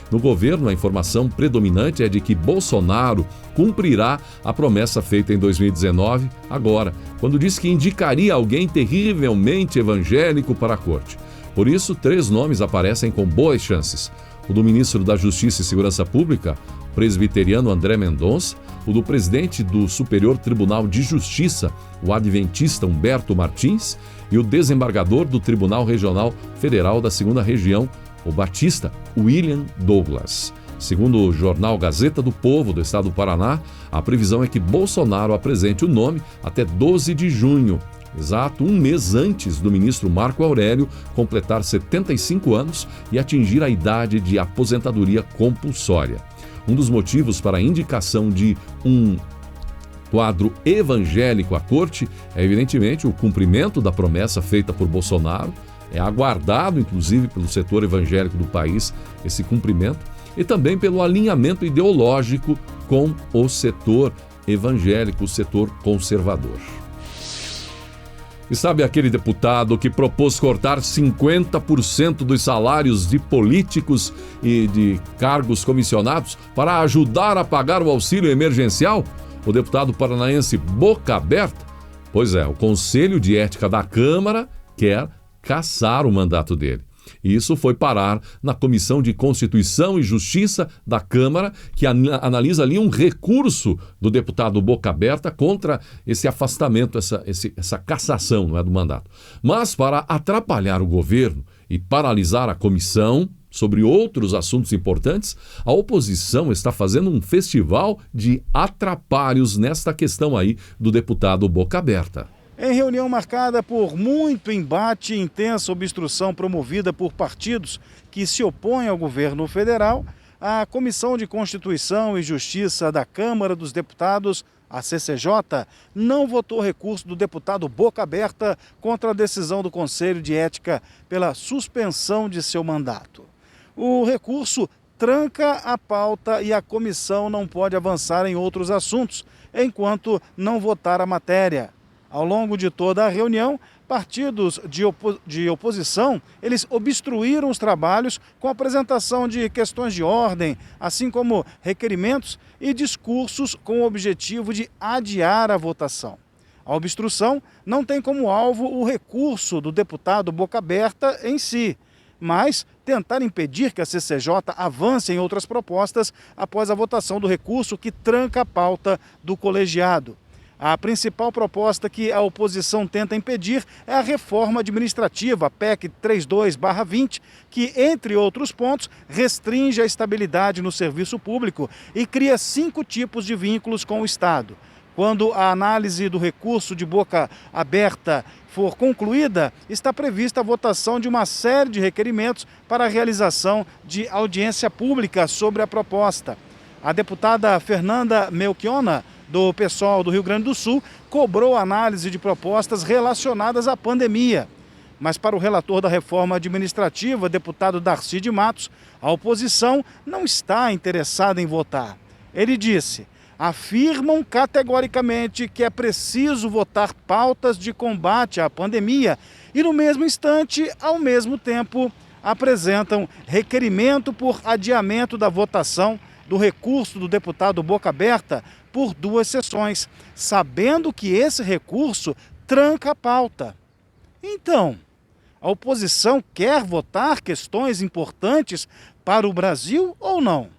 No governo, a informação predominante é de que Bolsonaro cumprirá a promessa feita em 2019, agora, quando disse que indicaria alguém terrivelmente evangélico para a corte. Por isso, 3 nomes aparecem com boas chances: o do ministro da Justiça e Segurança Pública, presbiteriano André Mendonça, o do presidente do Superior Tribunal de Justiça, o adventista Humberto Martins, e o desembargador do Tribunal Regional Federal da 2ª Região, o batista William Douglas. Segundo o jornal Gazeta do Povo do estado do Paraná, a previsão é que Bolsonaro apresente o nome até 12 de junho, exato um mês antes do ministro Marco Aurélio completar 75 anos e atingir a idade de aposentadoria compulsória. Um dos motivos para a indicação de um quadro evangélico à corte é, evidentemente, o cumprimento da promessa feita por Bolsonaro. É aguardado, inclusive, pelo setor evangélico do país esse cumprimento, e também pelo alinhamento ideológico com o setor evangélico, o setor conservador. E sabe aquele deputado que propôs cortar 50% dos salários de políticos e de cargos comissionados para ajudar a pagar o auxílio emergencial? O deputado paranaense Boca Aberta? Pois é, o Conselho de Ética da Câmara quer cassar o mandato dele. E isso foi parar na Comissão de Constituição e Justiça da Câmara, que analisa ali um recurso do deputado Boca Aberta contra esse afastamento, essa cassação, do mandato. Mas para atrapalhar o governo e paralisar a comissão sobre outros assuntos importantes, a oposição está fazendo um festival de atrapalhos nesta questão aí do deputado Boca Aberta. Em reunião marcada por muito embate e intensa obstrução promovida por partidos que se opõem ao governo federal, a Comissão de Constituição e Justiça da Câmara dos Deputados, a CCJ, não votou recurso do deputado Boca Aberta contra a decisão do Conselho de Ética pela suspensão de seu mandato. O recurso tranca a pauta e a comissão não pode avançar em outros assuntos, enquanto não votar a matéria. Ao longo de toda a reunião, partidos de oposição, eles obstruíram os trabalhos com a apresentação de questões de ordem, assim como requerimentos e discursos com o objetivo de adiar a votação. A obstrução não tem como alvo o recurso do deputado Boca Aberta em si, mas tentar impedir que a CCJ avance em outras propostas após a votação do recurso que tranca a pauta do colegiado. A principal proposta que a oposição tenta impedir é a reforma administrativa, a PEC 32/20, que, entre outros pontos, restringe a estabilidade no serviço público e cria 5 tipos de vínculos com o Estado. Quando a análise do recurso de Boca Aberta for concluída, está prevista a votação de uma série de requerimentos para a realização de audiência pública sobre a proposta. A deputada Fernanda Melchiona, do PSOL do Rio Grande do Sul, cobrou análise de propostas relacionadas à pandemia. Mas para o relator da reforma administrativa, deputado Darcy de Matos, a oposição não está interessada em votar. Ele disse: afirmam categoricamente que é preciso votar pautas de combate à pandemia e, no mesmo instante, ao mesmo tempo, apresentam requerimento por adiamento da votação do recurso do deputado Boca Aberta por 2 sessões, sabendo que esse recurso tranca a pauta. Então, a oposição quer votar questões importantes para o Brasil ou não?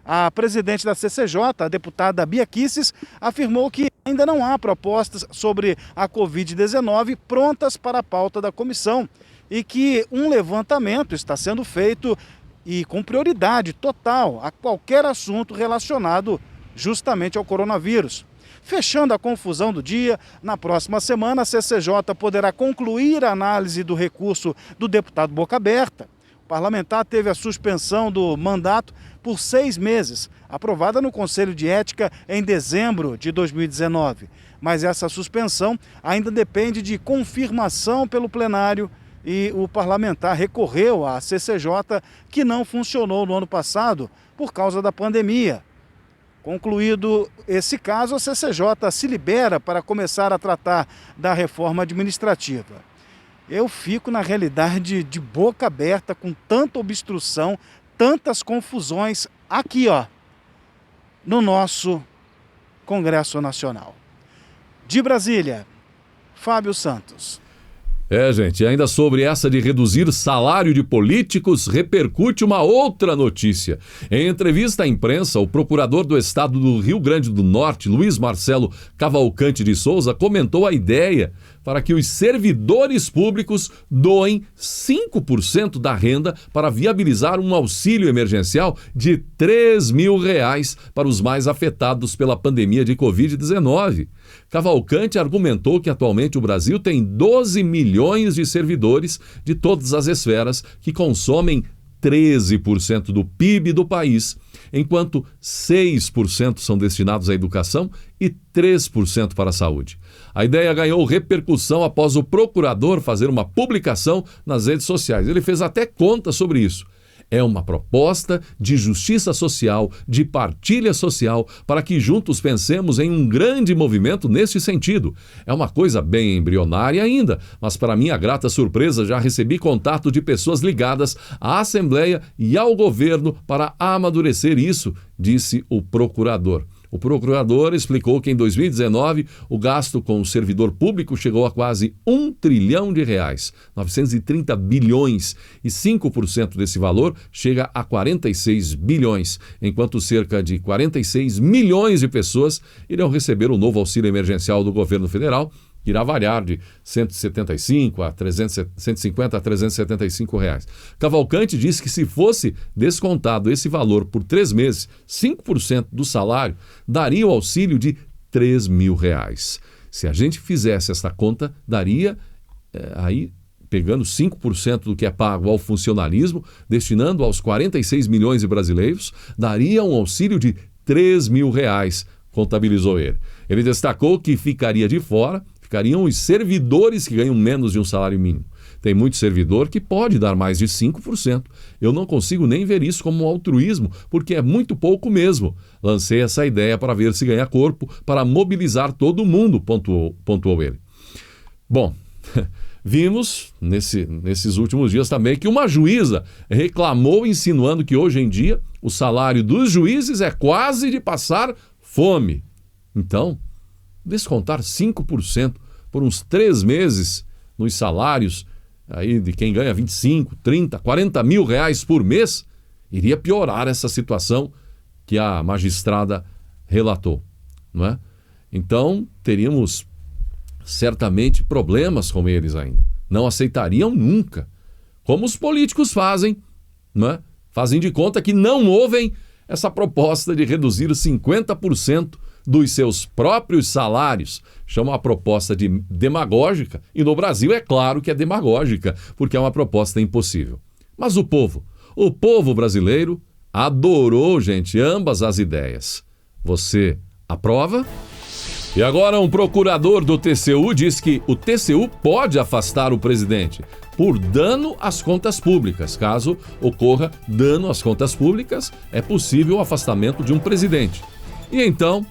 A presidente da CCJ, a deputada Bia Kicis, afirmou que ainda não há propostas sobre a Covid-19 prontas para a pauta da comissão e que um levantamento está sendo feito e com prioridade total a qualquer assunto relacionado justamente ao coronavírus. Fechando a confusão do dia, na próxima semana a CCJ poderá concluir a análise do recurso do deputado Boca Aberta. O parlamentar teve a suspensão do mandato por 6 meses, aprovada no Conselho de Ética em dezembro de 2019. Mas essa suspensão ainda depende de confirmação pelo plenário e o parlamentar recorreu à CCJ, que não funcionou no ano passado por causa da pandemia. Concluído esse caso, a CCJ se libera para começar a tratar da reforma administrativa. Eu fico, na realidade, de boca aberta com tanta obstrução, tantas confusões aqui, no nosso Congresso Nacional. De Brasília, Fábio Santos. Gente, ainda sobre essa de reduzir salário de políticos, repercute uma outra notícia. Em entrevista à imprensa, o procurador do estado do Rio Grande do Norte, Luiz Marcelo Cavalcante de Souza, comentou a ideia para que os servidores públicos doem 5% da renda para viabilizar um auxílio emergencial de R$3.000 para os mais afetados pela pandemia de Covid-19. Cavalcante argumentou que atualmente o Brasil tem 12 milhões de servidores de todas as esferas que consomem 13% do PIB do país, enquanto 6% são destinados à educação e 3% para a saúde. A ideia ganhou repercussão após o procurador fazer uma publicação nas redes sociais. Ele fez até conta sobre isso. É uma proposta de justiça social, de partilha social, para que juntos pensemos em um grande movimento nesse sentido. É uma coisa bem embrionária ainda, mas para minha grata surpresa já recebi contato de pessoas ligadas à Assembleia e ao governo para amadurecer isso, disse o procurador. O procurador explicou que em 2019 o gasto com o servidor público chegou a quase R$1 trilhão, 930 bilhões, e 5% desse valor chega a 46 bilhões, enquanto cerca de 46 milhões de pessoas irão receber o novo auxílio emergencial do governo federal, que irá variar de 175 a 150 a 375 reais. Cavalcante disse que se fosse descontado esse valor por 3 meses, 5% do salário, daria o auxílio de R$3.000. Se a gente fizesse essa conta, daria aí pegando 5% do que é pago ao funcionalismo, destinando aos 46 milhões de brasileiros, daria um auxílio de R$3.000, contabilizou ele. Ele destacou que ficariam os servidores que ganham menos de um salário mínimo. Tem muito servidor que pode dar mais de 5%. Eu não consigo nem ver isso como um altruísmo, porque é muito pouco mesmo. Lancei essa ideia para ver se ganha corpo, para mobilizar todo mundo, pontuou ele. Bom, vimos nesses últimos dias também que uma juíza reclamou, insinuando que hoje em dia o salário dos juízes é quase de passar fome. Então, descontar 5% por uns 3 meses nos salários aí de quem ganha 25, 30, 40 mil reais por mês, iria piorar essa situação que a magistrada relatou, não é? Então, teríamos certamente problemas com eles ainda. Não aceitariam nunca. Como os políticos fazem, não é? Fazem de conta que não ouvem essa proposta de reduzir 50% dos seus próprios salários. Chama a proposta de demagógica, e no Brasil é claro que é demagógica, porque é uma proposta impossível. Mas o povo brasileiro adorou, gente, ambas as ideias. Você aprova? E agora um procurador do TCU diz que o TCU pode afastar o presidente por dano às contas públicas. Caso ocorra dano às contas públicas, é possível o afastamento de um presidente. E então,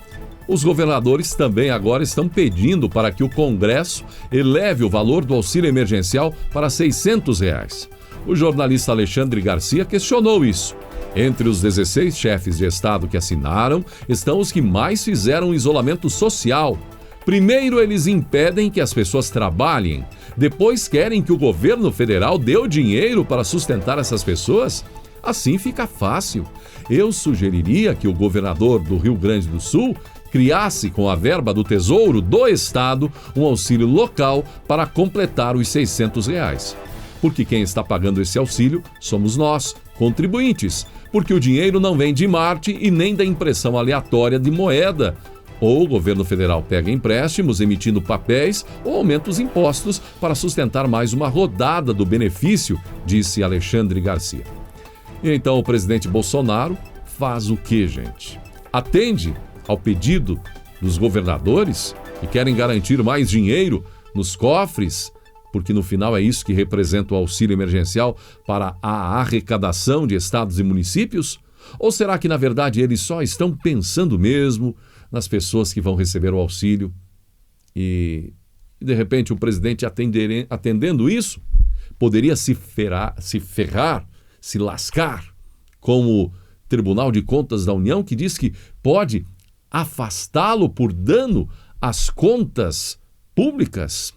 os governadores também agora estão pedindo para que o Congresso eleve o valor do auxílio emergencial para R$600. O jornalista Alexandre Garcia questionou isso. Entre os 16 chefes de Estado que assinaram, estão os que mais fizeram isolamento social. Primeiro, eles impedem que as pessoas trabalhem. Depois, querem que o governo federal dê o dinheiro para sustentar essas pessoas. Assim fica fácil. Eu sugeriria que o governador do Rio Grande do Sul criasse, com a verba do Tesouro do Estado, um auxílio local para completar os R$600. Porque quem está pagando esse auxílio somos nós, contribuintes. Porque o dinheiro não vem de Marte e nem da impressão aleatória de moeda. Ou o governo federal pega empréstimos, emitindo papéis, ou aumenta os impostos para sustentar mais uma rodada do benefício, disse Alexandre Garcia. E então o presidente Bolsonaro faz o quê, gente? Atende ao pedido dos governadores que querem garantir mais dinheiro nos cofres, porque no final é isso que representa o auxílio emergencial para a arrecadação de estados e municípios? Ou será que, na verdade, eles só estão pensando mesmo nas pessoas que vão receber o auxílio e de repente, o presidente atendendo isso, poderia se ferrar, se lascar, como o Tribunal de Contas da União, que diz que pode afastá-lo por dano às contas públicas?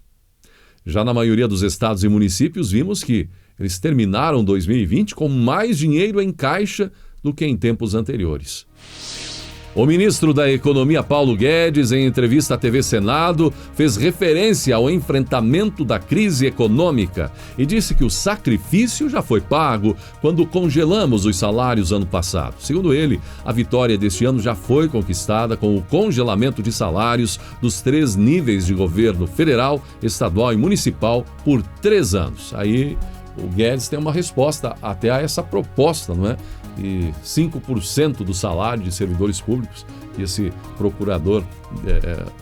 Já na maioria dos estados e municípios, vimos que eles terminaram 2020 com mais dinheiro em caixa do que em tempos anteriores. O ministro da Economia, Paulo Guedes, em entrevista à TV Senado, fez referência ao enfrentamento da crise econômica e disse que o sacrifício já foi pago quando congelamos os salários ano passado. Segundo ele, a vitória deste ano já foi conquistada com o congelamento de salários dos 3 níveis de governo federal, estadual e municipal por 3 anos. Aí o Guedes tem uma resposta até a essa proposta, não é? E 5% do salário de servidores públicos, que esse procurador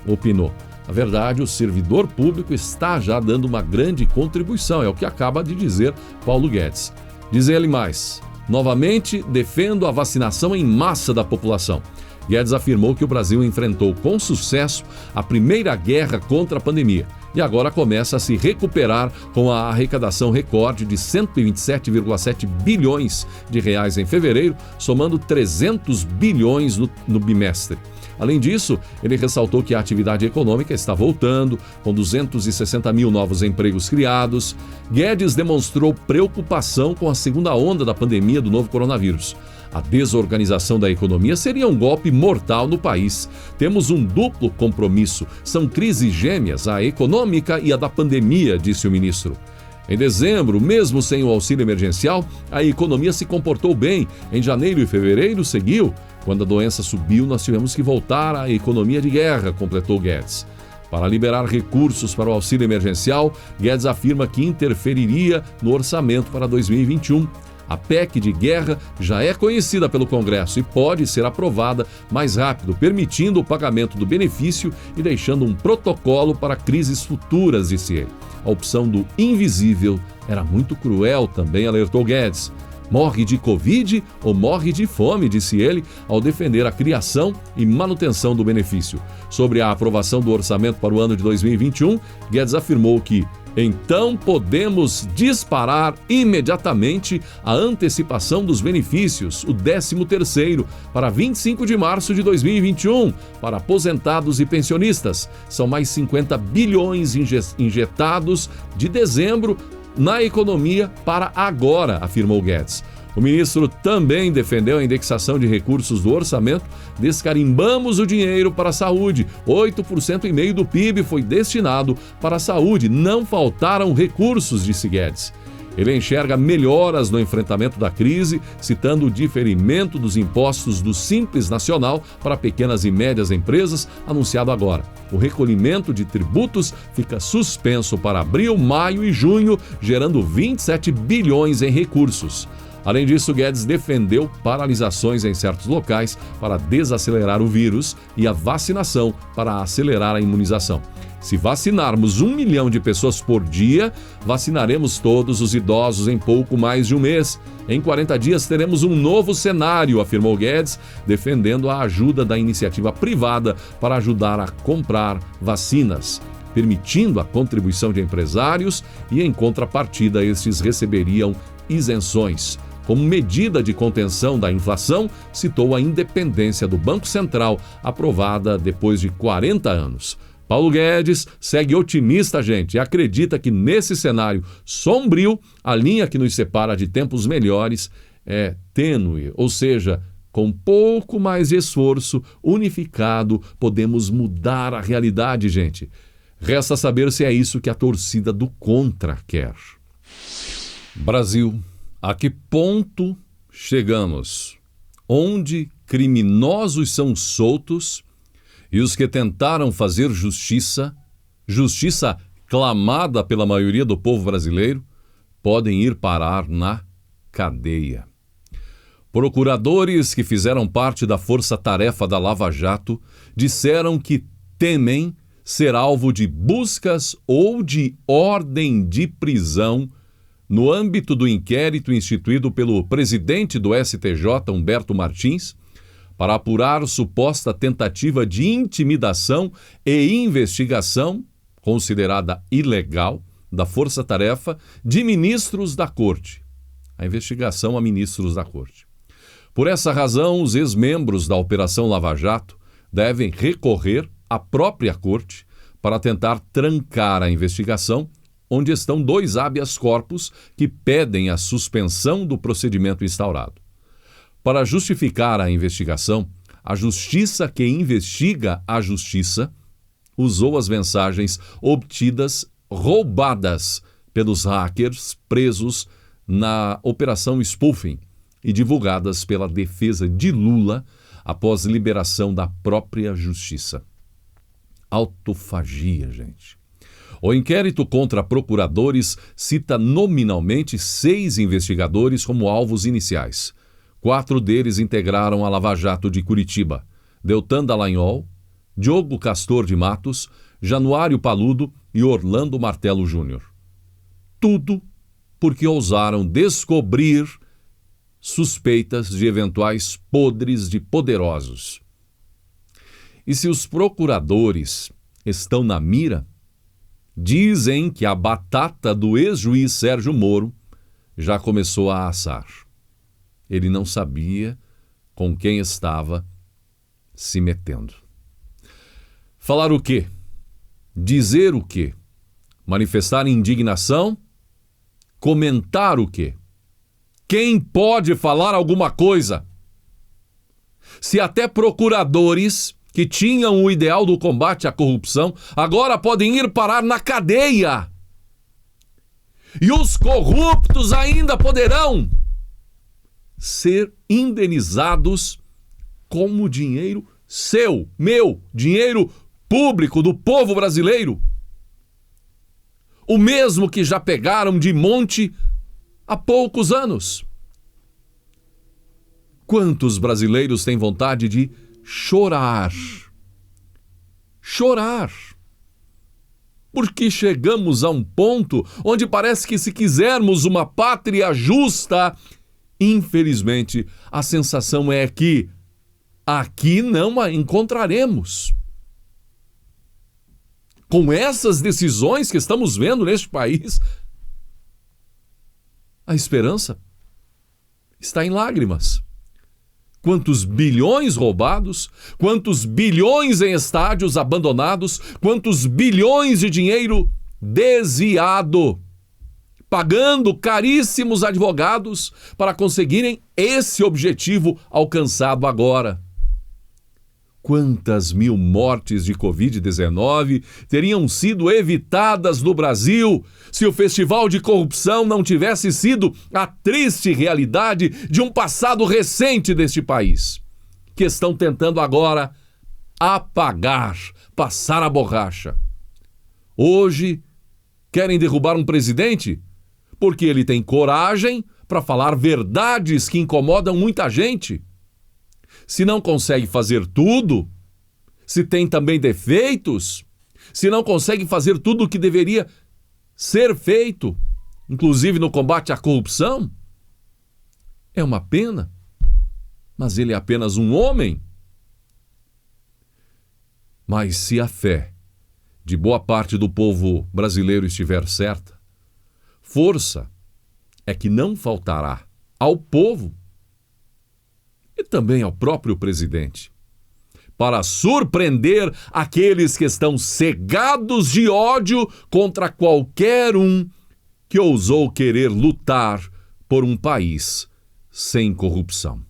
opinou. Na verdade, o servidor público está já dando uma grande contribuição, é o que acaba de dizer Paulo Guedes. Diz ele mais: novamente, defendo a vacinação em massa da população. Guedes afirmou que o Brasil enfrentou com sucesso a primeira guerra contra a pandemia e agora começa a se recuperar com a arrecadação recorde de 127,7 bilhões de reais em fevereiro, somando 300 bilhões no bimestre. Além disso, ele ressaltou que a atividade econômica está voltando, com 260 mil novos empregos criados. Guedes demonstrou preocupação com a segunda onda da pandemia do novo coronavírus. A desorganização da economia seria um golpe mortal no país. Temos um duplo compromisso. São crises gêmeas, a econômica e a da pandemia, disse o ministro. Em dezembro, mesmo sem o auxílio emergencial, a economia se comportou bem. Em janeiro e fevereiro seguiu. Quando a doença subiu, nós tivemos que voltar à economia de guerra, completou Guedes. Para liberar recursos para o auxílio emergencial, Guedes afirma que interferiria no orçamento para 2021. A PEC de guerra já é conhecida pelo Congresso e pode ser aprovada mais rápido, permitindo o pagamento do benefício e deixando um protocolo para crises futuras, disse ele. A opção do invisível era muito cruel, também alertou Guedes. Morre de Covid ou morre de fome, disse ele, ao defender a criação e manutenção do benefício. Sobre a aprovação do orçamento para o ano de 2021, Guedes afirmou que então podemos disparar imediatamente a antecipação dos benefícios, o 13º, para 25 de março de 2021, para aposentados e pensionistas. São mais 50 bilhões injetados de dezembro na economia para agora, afirmou Guedes. O ministro também defendeu a indexação de recursos do orçamento. Descarimbamos o dinheiro para a saúde. 8,5% do PIB foi destinado para a saúde. Não faltaram recursos, disse Guedes. Ele enxerga melhoras no enfrentamento da crise, citando o diferimento dos impostos do Simples Nacional para pequenas e médias empresas, anunciado agora. O recolhimento de tributos fica suspenso para abril, maio e junho, gerando 27 bilhões em recursos. Além disso, Guedes defendeu paralisações em certos locais para desacelerar o vírus e a vacinação para acelerar a imunização. Se vacinarmos 1 milhão de pessoas por dia, vacinaremos todos os idosos em pouco mais de um mês. Em 40 dias teremos um novo cenário, afirmou Guedes, defendendo a ajuda da iniciativa privada para ajudar a comprar vacinas, permitindo a contribuição de empresários e, em contrapartida, estes receberiam isenções. Como medida de contenção da inflação, citou a independência do Banco Central, aprovada depois de 40 anos. Paulo Guedes segue otimista, gente, e acredita que nesse cenário sombrio, a linha que nos separa de tempos melhores é tênue, ou seja, com pouco mais de esforço, unificado, podemos mudar a realidade, gente. Resta saber se é isso que a torcida do contra quer. Brasil, a que ponto chegamos? Onde criminosos são soltos e os que tentaram fazer justiça clamada pela maioria do povo brasileiro, podem ir parar na cadeia. Procuradores que fizeram parte da força-tarefa da Lava Jato disseram que temem ser alvo de buscas ou de ordem de prisão no âmbito do inquérito instituído pelo presidente do STJ, Humberto Martins, para apurar suposta tentativa de intimidação e investigação, considerada ilegal, da força-tarefa de ministros da Corte. A investigação a ministros da Corte. Por essa razão, os ex-membros da Operação Lava Jato devem recorrer à própria Corte para tentar trancar a investigação, onde estão 2 habeas corpus que pedem a suspensão do procedimento instaurado. Para justificar a investigação, a justiça que investiga a justiça usou as mensagens obtidas roubadas pelos hackers presos na Operação Spoofing e divulgadas pela defesa de Lula após liberação da própria justiça. Autofagia, gente. O inquérito contra procuradores cita nominalmente 6 investigadores como alvos iniciais. 4 deles integraram a Lava Jato de Curitiba: Deltan Dallagnol, Diogo Castor de Matos, Januário Paludo e Orlando Martello Júnior. Tudo porque ousaram descobrir suspeitas de eventuais podres de poderosos. E se os procuradores estão na mira, dizem que a batata do ex-juiz Sérgio Moro já começou a assar. Ele não sabia com quem estava se metendo. Falar o quê? Dizer o quê? Manifestar indignação? Comentar o quê? Quem pode falar alguma coisa? Se até procuradores que tinham o ideal do combate à corrupção agora podem ir parar na cadeia. E os corruptos ainda poderão ser indenizados com o dinheiro seu, meu, dinheiro público do povo brasileiro. O mesmo que já pegaram de monte há poucos anos. Quantos brasileiros têm vontade de chorar? Chorar. Porque chegamos a um ponto onde parece que, se quisermos uma pátria justa, infelizmente, a sensação é que aqui não a encontraremos. Com essas decisões que estamos vendo neste país, a esperança está em lágrimas. Quantos bilhões roubados, quantos bilhões em estádios abandonados, quantos bilhões de dinheiro desviado, pagando caríssimos advogados para conseguirem esse objetivo alcançado agora. Quantas mil mortes de Covid-19 teriam sido evitadas no Brasil se o festival de corrupção não tivesse sido a triste realidade de um passado recente deste país, que estão tentando agora apagar, passar a borracha. Hoje, querem derrubar um presidente porque ele tem coragem para falar verdades que incomodam muita gente. Se não consegue fazer tudo, se tem também defeitos, se não consegue fazer tudo o que deveria ser feito, inclusive no combate à corrupção, é uma pena, mas ele é apenas um homem. Mas se a fé de boa parte do povo brasileiro estiver certa, força é que não faltará ao povo e também ao próprio presidente, para surpreender aqueles que estão cegados de ódio contra qualquer um que ousou querer lutar por um país sem corrupção.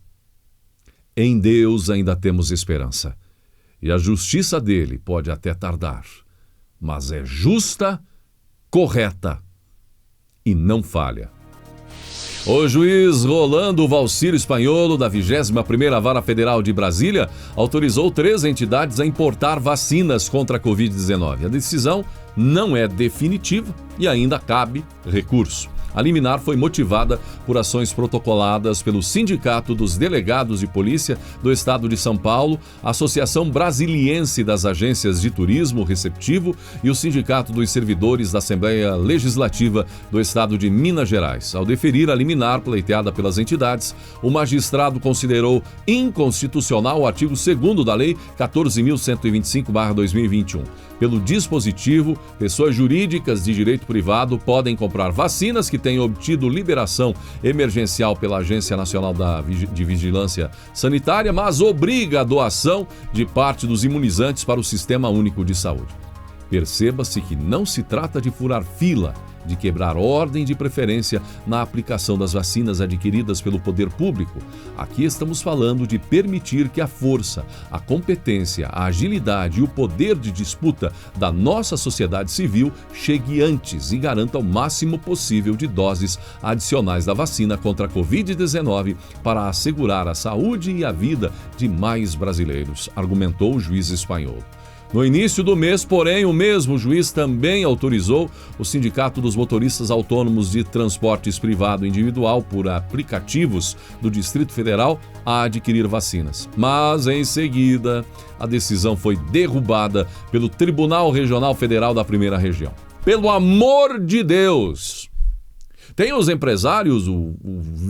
Em Deus ainda temos esperança, e a justiça dele pode até tardar, mas é justa, correta e não falha. O juiz Rolando Valcírio Spanholo, da 21ª Vara Federal de Brasília, autorizou 3 entidades a importar vacinas contra a Covid-19. A decisão não é definitiva e ainda cabe recurso. A liminar foi motivada por ações protocoladas pelo Sindicato dos Delegados de Polícia do Estado de São Paulo, a Associação Brasiliense das Agências de Turismo Receptivo e o Sindicato dos Servidores da Assembleia Legislativa do Estado de Minas Gerais. Ao deferir a liminar pleiteada pelas entidades, o magistrado considerou inconstitucional o artigo 2º da Lei 14.125/2021. Pelo dispositivo, pessoas jurídicas de direito privado podem comprar vacinas que tenham obtido liberação emergencial pela Agência Nacional de Vigilância Sanitária, mas obriga a doação de parte dos imunizantes para o Sistema Único de Saúde. Perceba-se que não se trata de furar fila, de quebrar ordem de preferência na aplicação das vacinas adquiridas pelo poder público. Aqui estamos falando de permitir que a força, a competência, a agilidade e o poder de disputa da nossa sociedade civil chegue antes e garanta o máximo possível de doses adicionais da vacina contra a Covid-19 para assegurar a saúde e a vida de mais brasileiros, argumentou o juiz espanhol. No início do mês, porém, o mesmo juiz também autorizou o Sindicato dos Motoristas Autônomos de Transportes Privado Individual por aplicativos do Distrito Federal a adquirir vacinas. Mas, em seguida, a decisão foi derrubada pelo Tribunal Regional Federal da Primeira Região. Pelo amor de Deus! Tem os empresários, o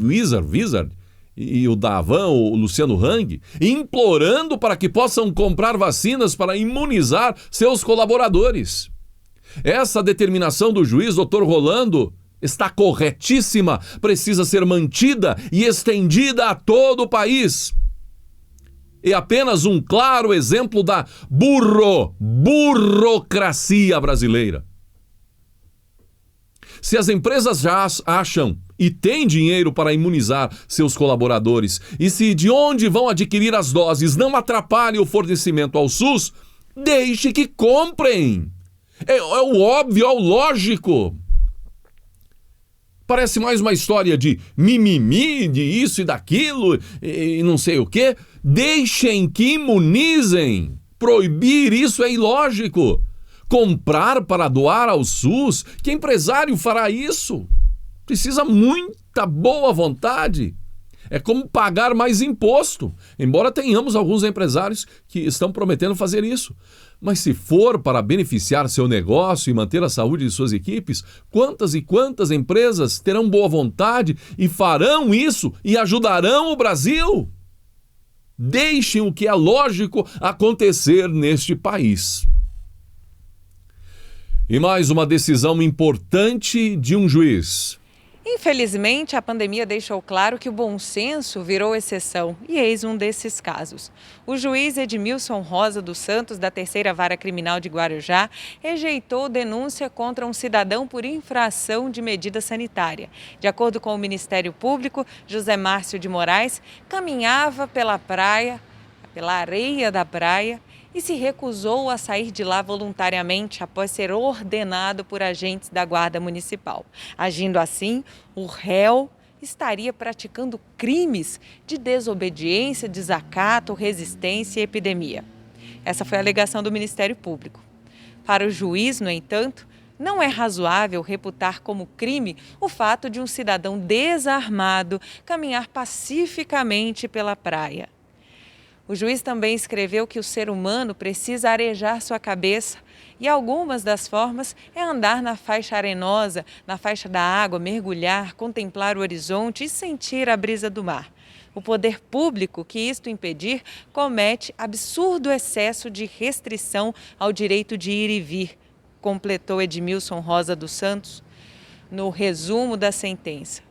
Wizard e o Davan, o Luciano Hang, implorando para que possam comprar vacinas para imunizar seus colaboradores. Essa determinação do juiz, Dr. Rolando, está corretíssima, precisa ser mantida e estendida a todo o país. É apenas um claro exemplo da burocracia brasileira. Se as empresas já acham e têm dinheiro para imunizar seus colaboradores, e se de onde vão adquirir as doses não atrapalhe o fornecimento ao SUS, deixe que comprem. É o óbvio, é o lógico. Parece mais uma história de mimimi, de isso e daquilo, e não sei o quê. Deixem que imunizem, proibir isso é ilógico. Comprar para doar ao SUS, que empresário fará isso? Precisa muita boa vontade. É como pagar mais imposto, embora tenhamos alguns empresários que estão prometendo fazer isso. Mas se for para beneficiar seu negócio e manter a saúde de suas equipes, quantas e quantas empresas terão boa vontade e farão isso e ajudarão o Brasil? Deixem o que é lógico acontecer neste país. E mais uma decisão importante de um juiz. Infelizmente, a pandemia deixou claro que o bom senso virou exceção, e eis um desses casos. O juiz Edmilson Rosa dos Santos, da Terceira Vara Criminal de Guarujá, rejeitou denúncia contra um cidadão por infração de medida sanitária. De acordo com o Ministério Público, José Márcio de Moraes caminhava pela praia, pela areia da praia, e se recusou a sair de lá voluntariamente após ser ordenado por agentes da Guarda Municipal. Agindo assim, o réu estaria praticando crimes de desobediência, desacato, resistência e epidemia. Essa foi a alegação do Ministério Público. Para o juiz, no entanto, não é razoável reputar como crime o fato de um cidadão desarmado caminhar pacificamente pela praia. O juiz também escreveu que o ser humano precisa arejar sua cabeça e algumas das formas é andar na faixa arenosa, na faixa da água, mergulhar, contemplar o horizonte e sentir a brisa do mar. O poder público que isto impedir comete absurdo excesso de restrição ao direito de ir e vir, completou Edmilson Rosa dos Santos no resumo da sentença.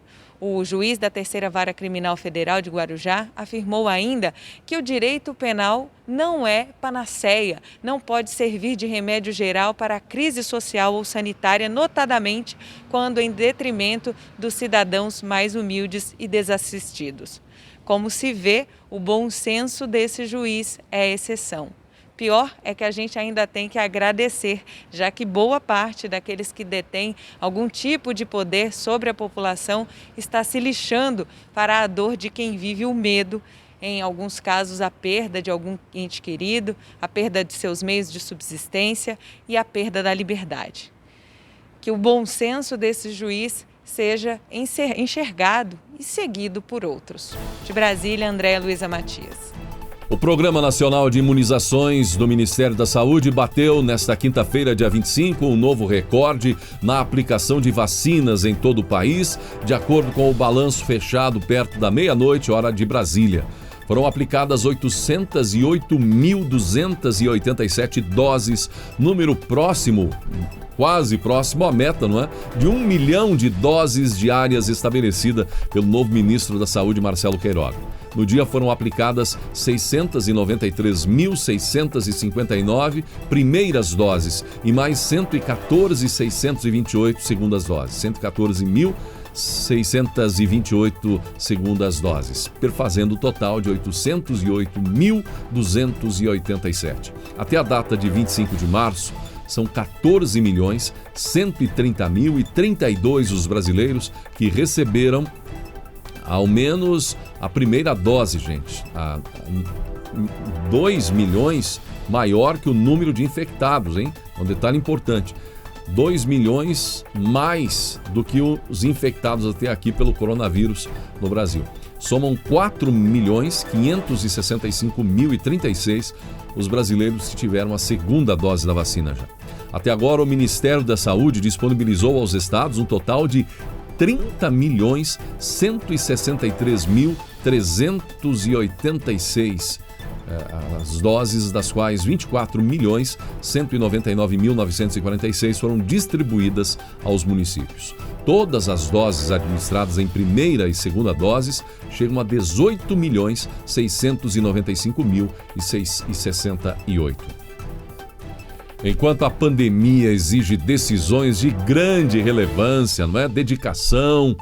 O juiz da Terceira Vara Criminal Federal de Guarujá afirmou ainda que o direito penal não é panaceia, não pode servir de remédio geral para a crise social ou sanitária, notadamente quando em detrimento dos cidadãos mais humildes e desassistidos. Como se vê, o bom senso desse juiz é exceção. Pior é que a gente ainda tem que agradecer, já que boa parte daqueles que detêm algum tipo de poder sobre a população está se lixando para a dor de quem vive o medo, em alguns casos a perda de algum ente querido, a perda de seus meios de subsistência e a perda da liberdade. Que o bom senso desse juiz seja enxergado e seguido por outros. De Brasília, Andréa Luiza Matias. O Programa Nacional de Imunizações do Ministério da Saúde bateu nesta quinta-feira, dia 25, um novo recorde na aplicação de vacinas em todo o país, de acordo com o balanço fechado perto da meia-noite, hora de Brasília. Foram aplicadas 808.287 doses, número próximo, quase próximo à meta, não é? De 1 milhão de doses diárias estabelecida pelo novo ministro da Saúde, Marcelo Queiroga. No dia foram aplicadas 693.659 primeiras doses e mais 114.628 segundas doses. 114.628 segundas doses, perfazendo o total de 808.287. Até a data de 25 de março, são 14.130.032 os brasileiros que receberam ao menos a primeira dose, gente. 2 milhões maior que o número de infectados, hein? É um detalhe importante. 2 milhões mais do que os infectados até aqui pelo coronavírus no Brasil. Somam 4.565.036 os brasileiros que tiveram a segunda dose da vacina já. Até agora, o Ministério da Saúde disponibilizou aos estados um total de 30.163.386 as doses, das quais 24.199.946 foram distribuídas aos municípios. Todas as doses administradas em primeira e segunda doses chegam a 18.695.068. Enquanto a pandemia exige decisões de grande relevância, não é? Dedicação,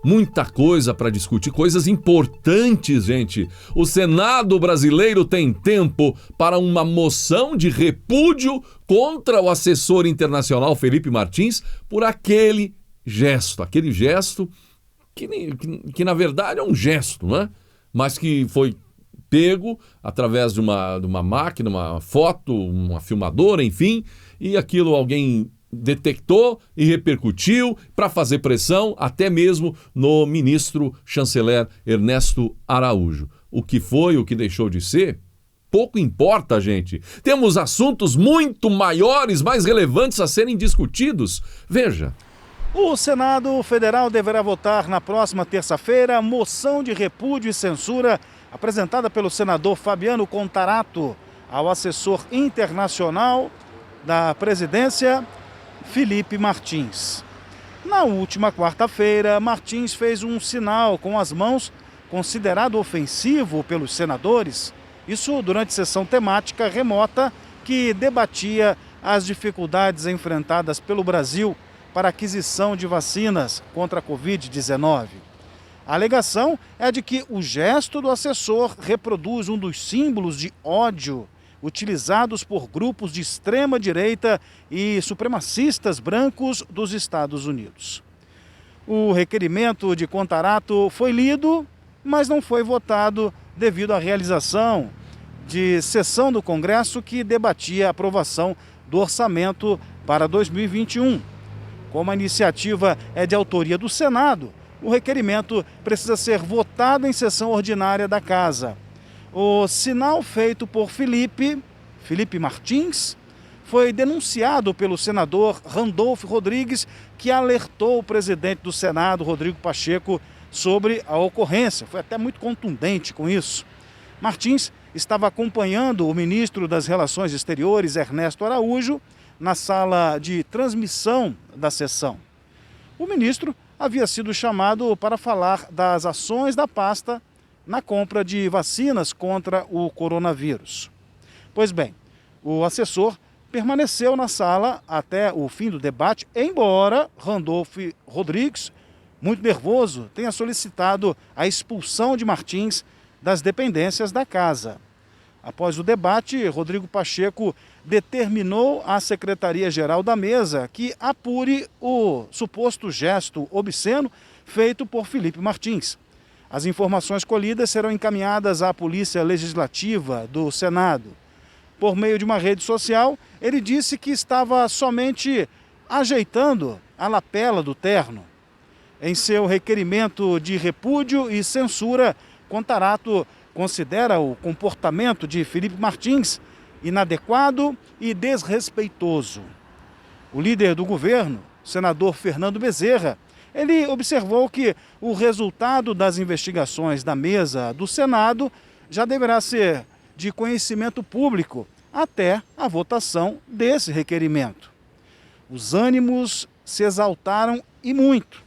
muita coisa para discutir, coisas importantes, gente. O Senado brasileiro tem tempo para uma moção de repúdio contra o assessor internacional Felipe Martins por aquele gesto que na verdade é um gesto, não é? Mas que foi pego através de uma máquina, uma foto, uma filmadora, enfim, e aquilo alguém detectou e repercutiu para fazer pressão até mesmo no ministro chanceler Ernesto Araújo. O que foi, o que deixou de ser, pouco importa, gente. Temos assuntos muito maiores, mais relevantes a serem discutidos. Veja. O Senado Federal deverá votar na próxima terça-feira a moção de repúdio e censura apresentada pelo senador Fabiano Contarato ao assessor internacional da presidência, Felipe Martins. Na última quarta-feira, Martins fez um sinal com as mãos considerado ofensivo pelos senadores, isso durante sessão temática remota que debatia as dificuldades enfrentadas pelo Brasil para a aquisição de vacinas contra a Covid-19. A alegação é de que o gesto do assessor reproduz um dos símbolos de ódio utilizados por grupos de extrema-direita e supremacistas brancos dos Estados Unidos. O requerimento de Contarato foi lido, mas não foi votado devido à realização de sessão do Congresso que debatia a aprovação do orçamento para 2021. Como a iniciativa é de autoria do Senado, o requerimento precisa ser votado em sessão ordinária da Casa. O sinal feito por Felipe Martins foi denunciado pelo senador Randolfo Rodrigues, que alertou o presidente do Senado, Rodrigo Pacheco, sobre a ocorrência. Foi até muito contundente com isso. Martins estava acompanhando o ministro das Relações Exteriores, Ernesto Araújo, na sala de transmissão da sessão. O ministro havia sido chamado para falar das ações da pasta na compra de vacinas contra o coronavírus. Pois bem, o assessor permaneceu na sala até o fim do debate, embora Randolfo Rodrigues, muito nervoso, tenha solicitado a expulsão de Martins das dependências da casa. Após o debate, Rodrigo Pacheco determinou à Secretaria-Geral da Mesa que apure o suposto gesto obsceno feito por Felipe Martins. As informações colhidas serão encaminhadas à Polícia Legislativa do Senado. Por meio de uma rede social, ele disse que estava somente ajeitando a lapela do terno. Em seu requerimento de repúdio e censura, Contarato considera o comportamento de Felipe Martins inadequado e desrespeitoso. O líder do governo, senador Fernando Bezerra, ele observou que o resultado das investigações da mesa do Senado já deverá ser de conhecimento público até a votação desse requerimento. Os ânimos se exaltaram e muito,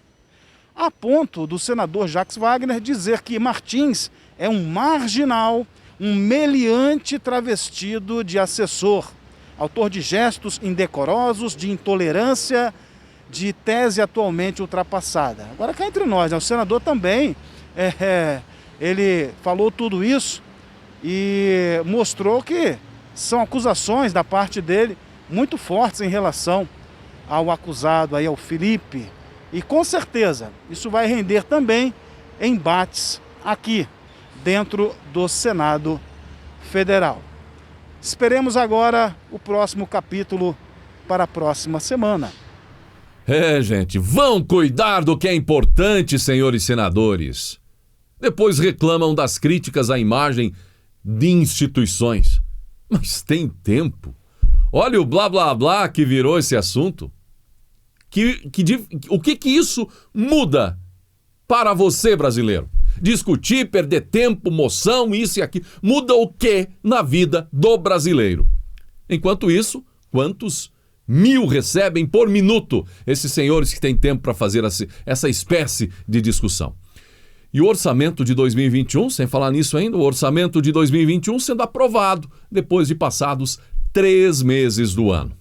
a ponto do senador Jacques Wagner dizer que Martins é um marginal, um meliante travestido de assessor, autor de gestos indecorosos, de intolerância, de tese atualmente ultrapassada. Agora, cá entre nós, o senador também, ele falou tudo isso e mostrou que são acusações da parte dele muito fortes em relação ao acusado, aí, ao Felipe. E com certeza isso vai render também embates aqui dentro do Senado Federal. Esperemos agora o próximo capítulo para a próxima semana. Gente, vão cuidar do que é importante, senhores senadores. Depois reclamam das críticas à imagem de instituições. Mas tem tempo. Olha o blá blá blá que virou esse assunto. O que isso muda para você, brasileiro? Discutir, perder tempo, moção, isso e aquilo. Muda o que na vida do brasileiro? Enquanto isso, quantos mil recebem por minuto esses senhores que têm tempo para fazer essa espécie de discussão? E o orçamento de 2021, sem falar nisso ainda, o orçamento de 2021 sendo aprovado depois de passados 3 meses do ano.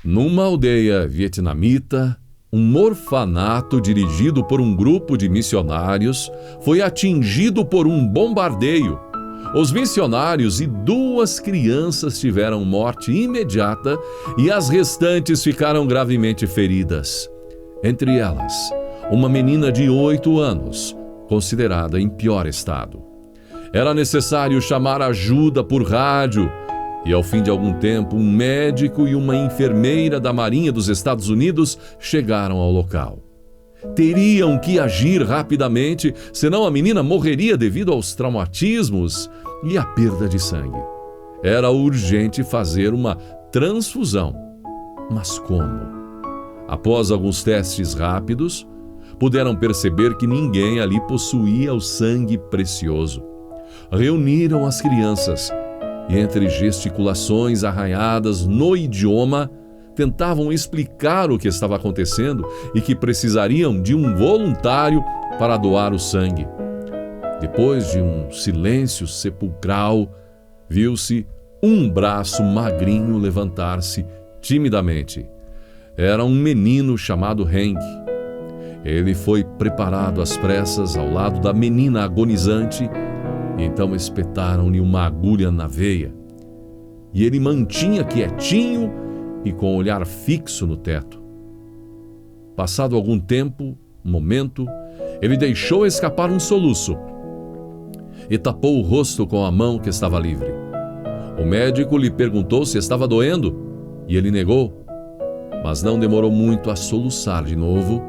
Numa aldeia vietnamita, um orfanato dirigido por um grupo de missionários foi atingido por um bombardeio. Os missionários e 2 crianças tiveram morte imediata e as restantes ficaram gravemente feridas. Entre elas, uma menina de 8 anos, considerada em pior estado. Era necessário chamar ajuda por rádio e, ao fim de algum tempo, um médico e uma enfermeira da Marinha dos Estados Unidos chegaram ao local. Teriam que agir rapidamente, senão a menina morreria devido aos traumatismos e à perda de sangue. Era urgente fazer uma transfusão. Mas como? Após alguns testes rápidos, puderam perceber que ninguém ali possuía o sangue precioso. Reuniram as crianças e, entre gesticulações arranhadas no idioma, tentavam explicar o que estava acontecendo e que precisariam de um voluntário para doar o sangue. Depois de um silêncio sepulcral, viu-se um braço magrinho levantar-se timidamente. Era um menino chamado Hank. Ele foi preparado às pressas ao lado da menina agonizante e então espetaram-lhe uma agulha na veia. E ele mantinha quietinho e com o olhar fixo no teto. Passado algum tempo, momento, ele deixou escapar um soluço e tapou o rosto com a mão que estava livre. O médico lhe perguntou se estava doendo e ele negou, mas não demorou muito a soluçar de novo,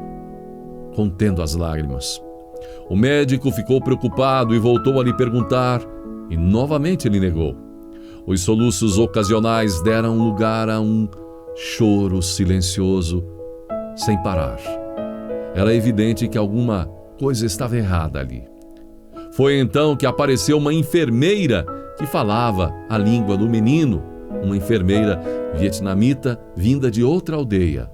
contendo as lágrimas. O médico ficou preocupado e voltou a lhe perguntar e novamente ele negou. Os soluços ocasionais deram lugar a um choro silencioso, sem parar. Era evidente que alguma coisa estava errada ali. Foi então que apareceu uma enfermeira que falava a língua do menino, uma enfermeira vietnamita vinda de outra aldeia.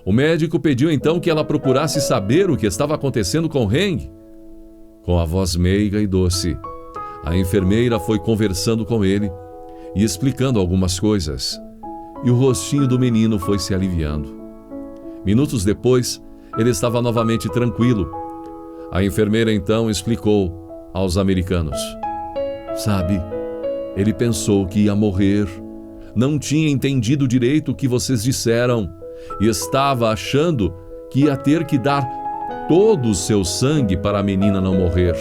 O médico pediu então que ela procurasse saber o que estava acontecendo com Heng. Com a voz meiga e doce, a enfermeira foi conversando com ele e explicando algumas coisas. E o rostinho do menino foi se aliviando. Minutos depois, ele estava novamente tranquilo. A enfermeira então explicou aos americanos: "Sabe, ele pensou que ia morrer, não tinha entendido direito o que vocês disseram e estava achando que ia ter que dar todo o seu sangue para a menina não morrer."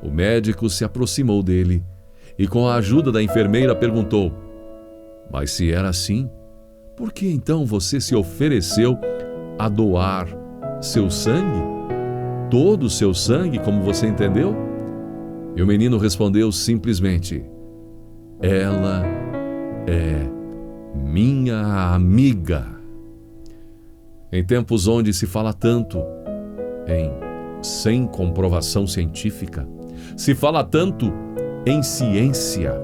O médico se aproximou dele e, com a ajuda da enfermeira, perguntou: "Mas se era assim, por que então você se ofereceu a doar seu sangue? Todo o seu sangue, como você entendeu?" E o menino respondeu simplesmente: "Ela é minha amiga." Em tempos onde se fala tanto em sem comprovação científica, se fala tanto em ciência,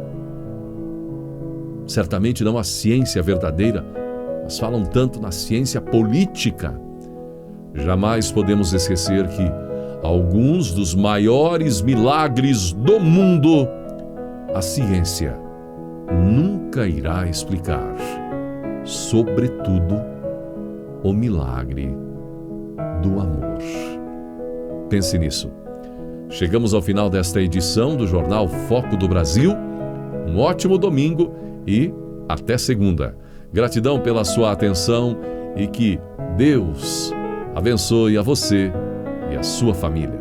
certamente não a ciência verdadeira, mas falam tanto na ciência política, jamais podemos esquecer que alguns dos maiores milagres do mundo, a ciência nunca irá explicar, sobretudo o milagre do amor. Pense nisso. Chegamos ao final desta edição do Jornal Foco do Brasil. Um ótimo domingo e até segunda. Gratidão pela sua atenção e que Deus abençoe a você e a sua família.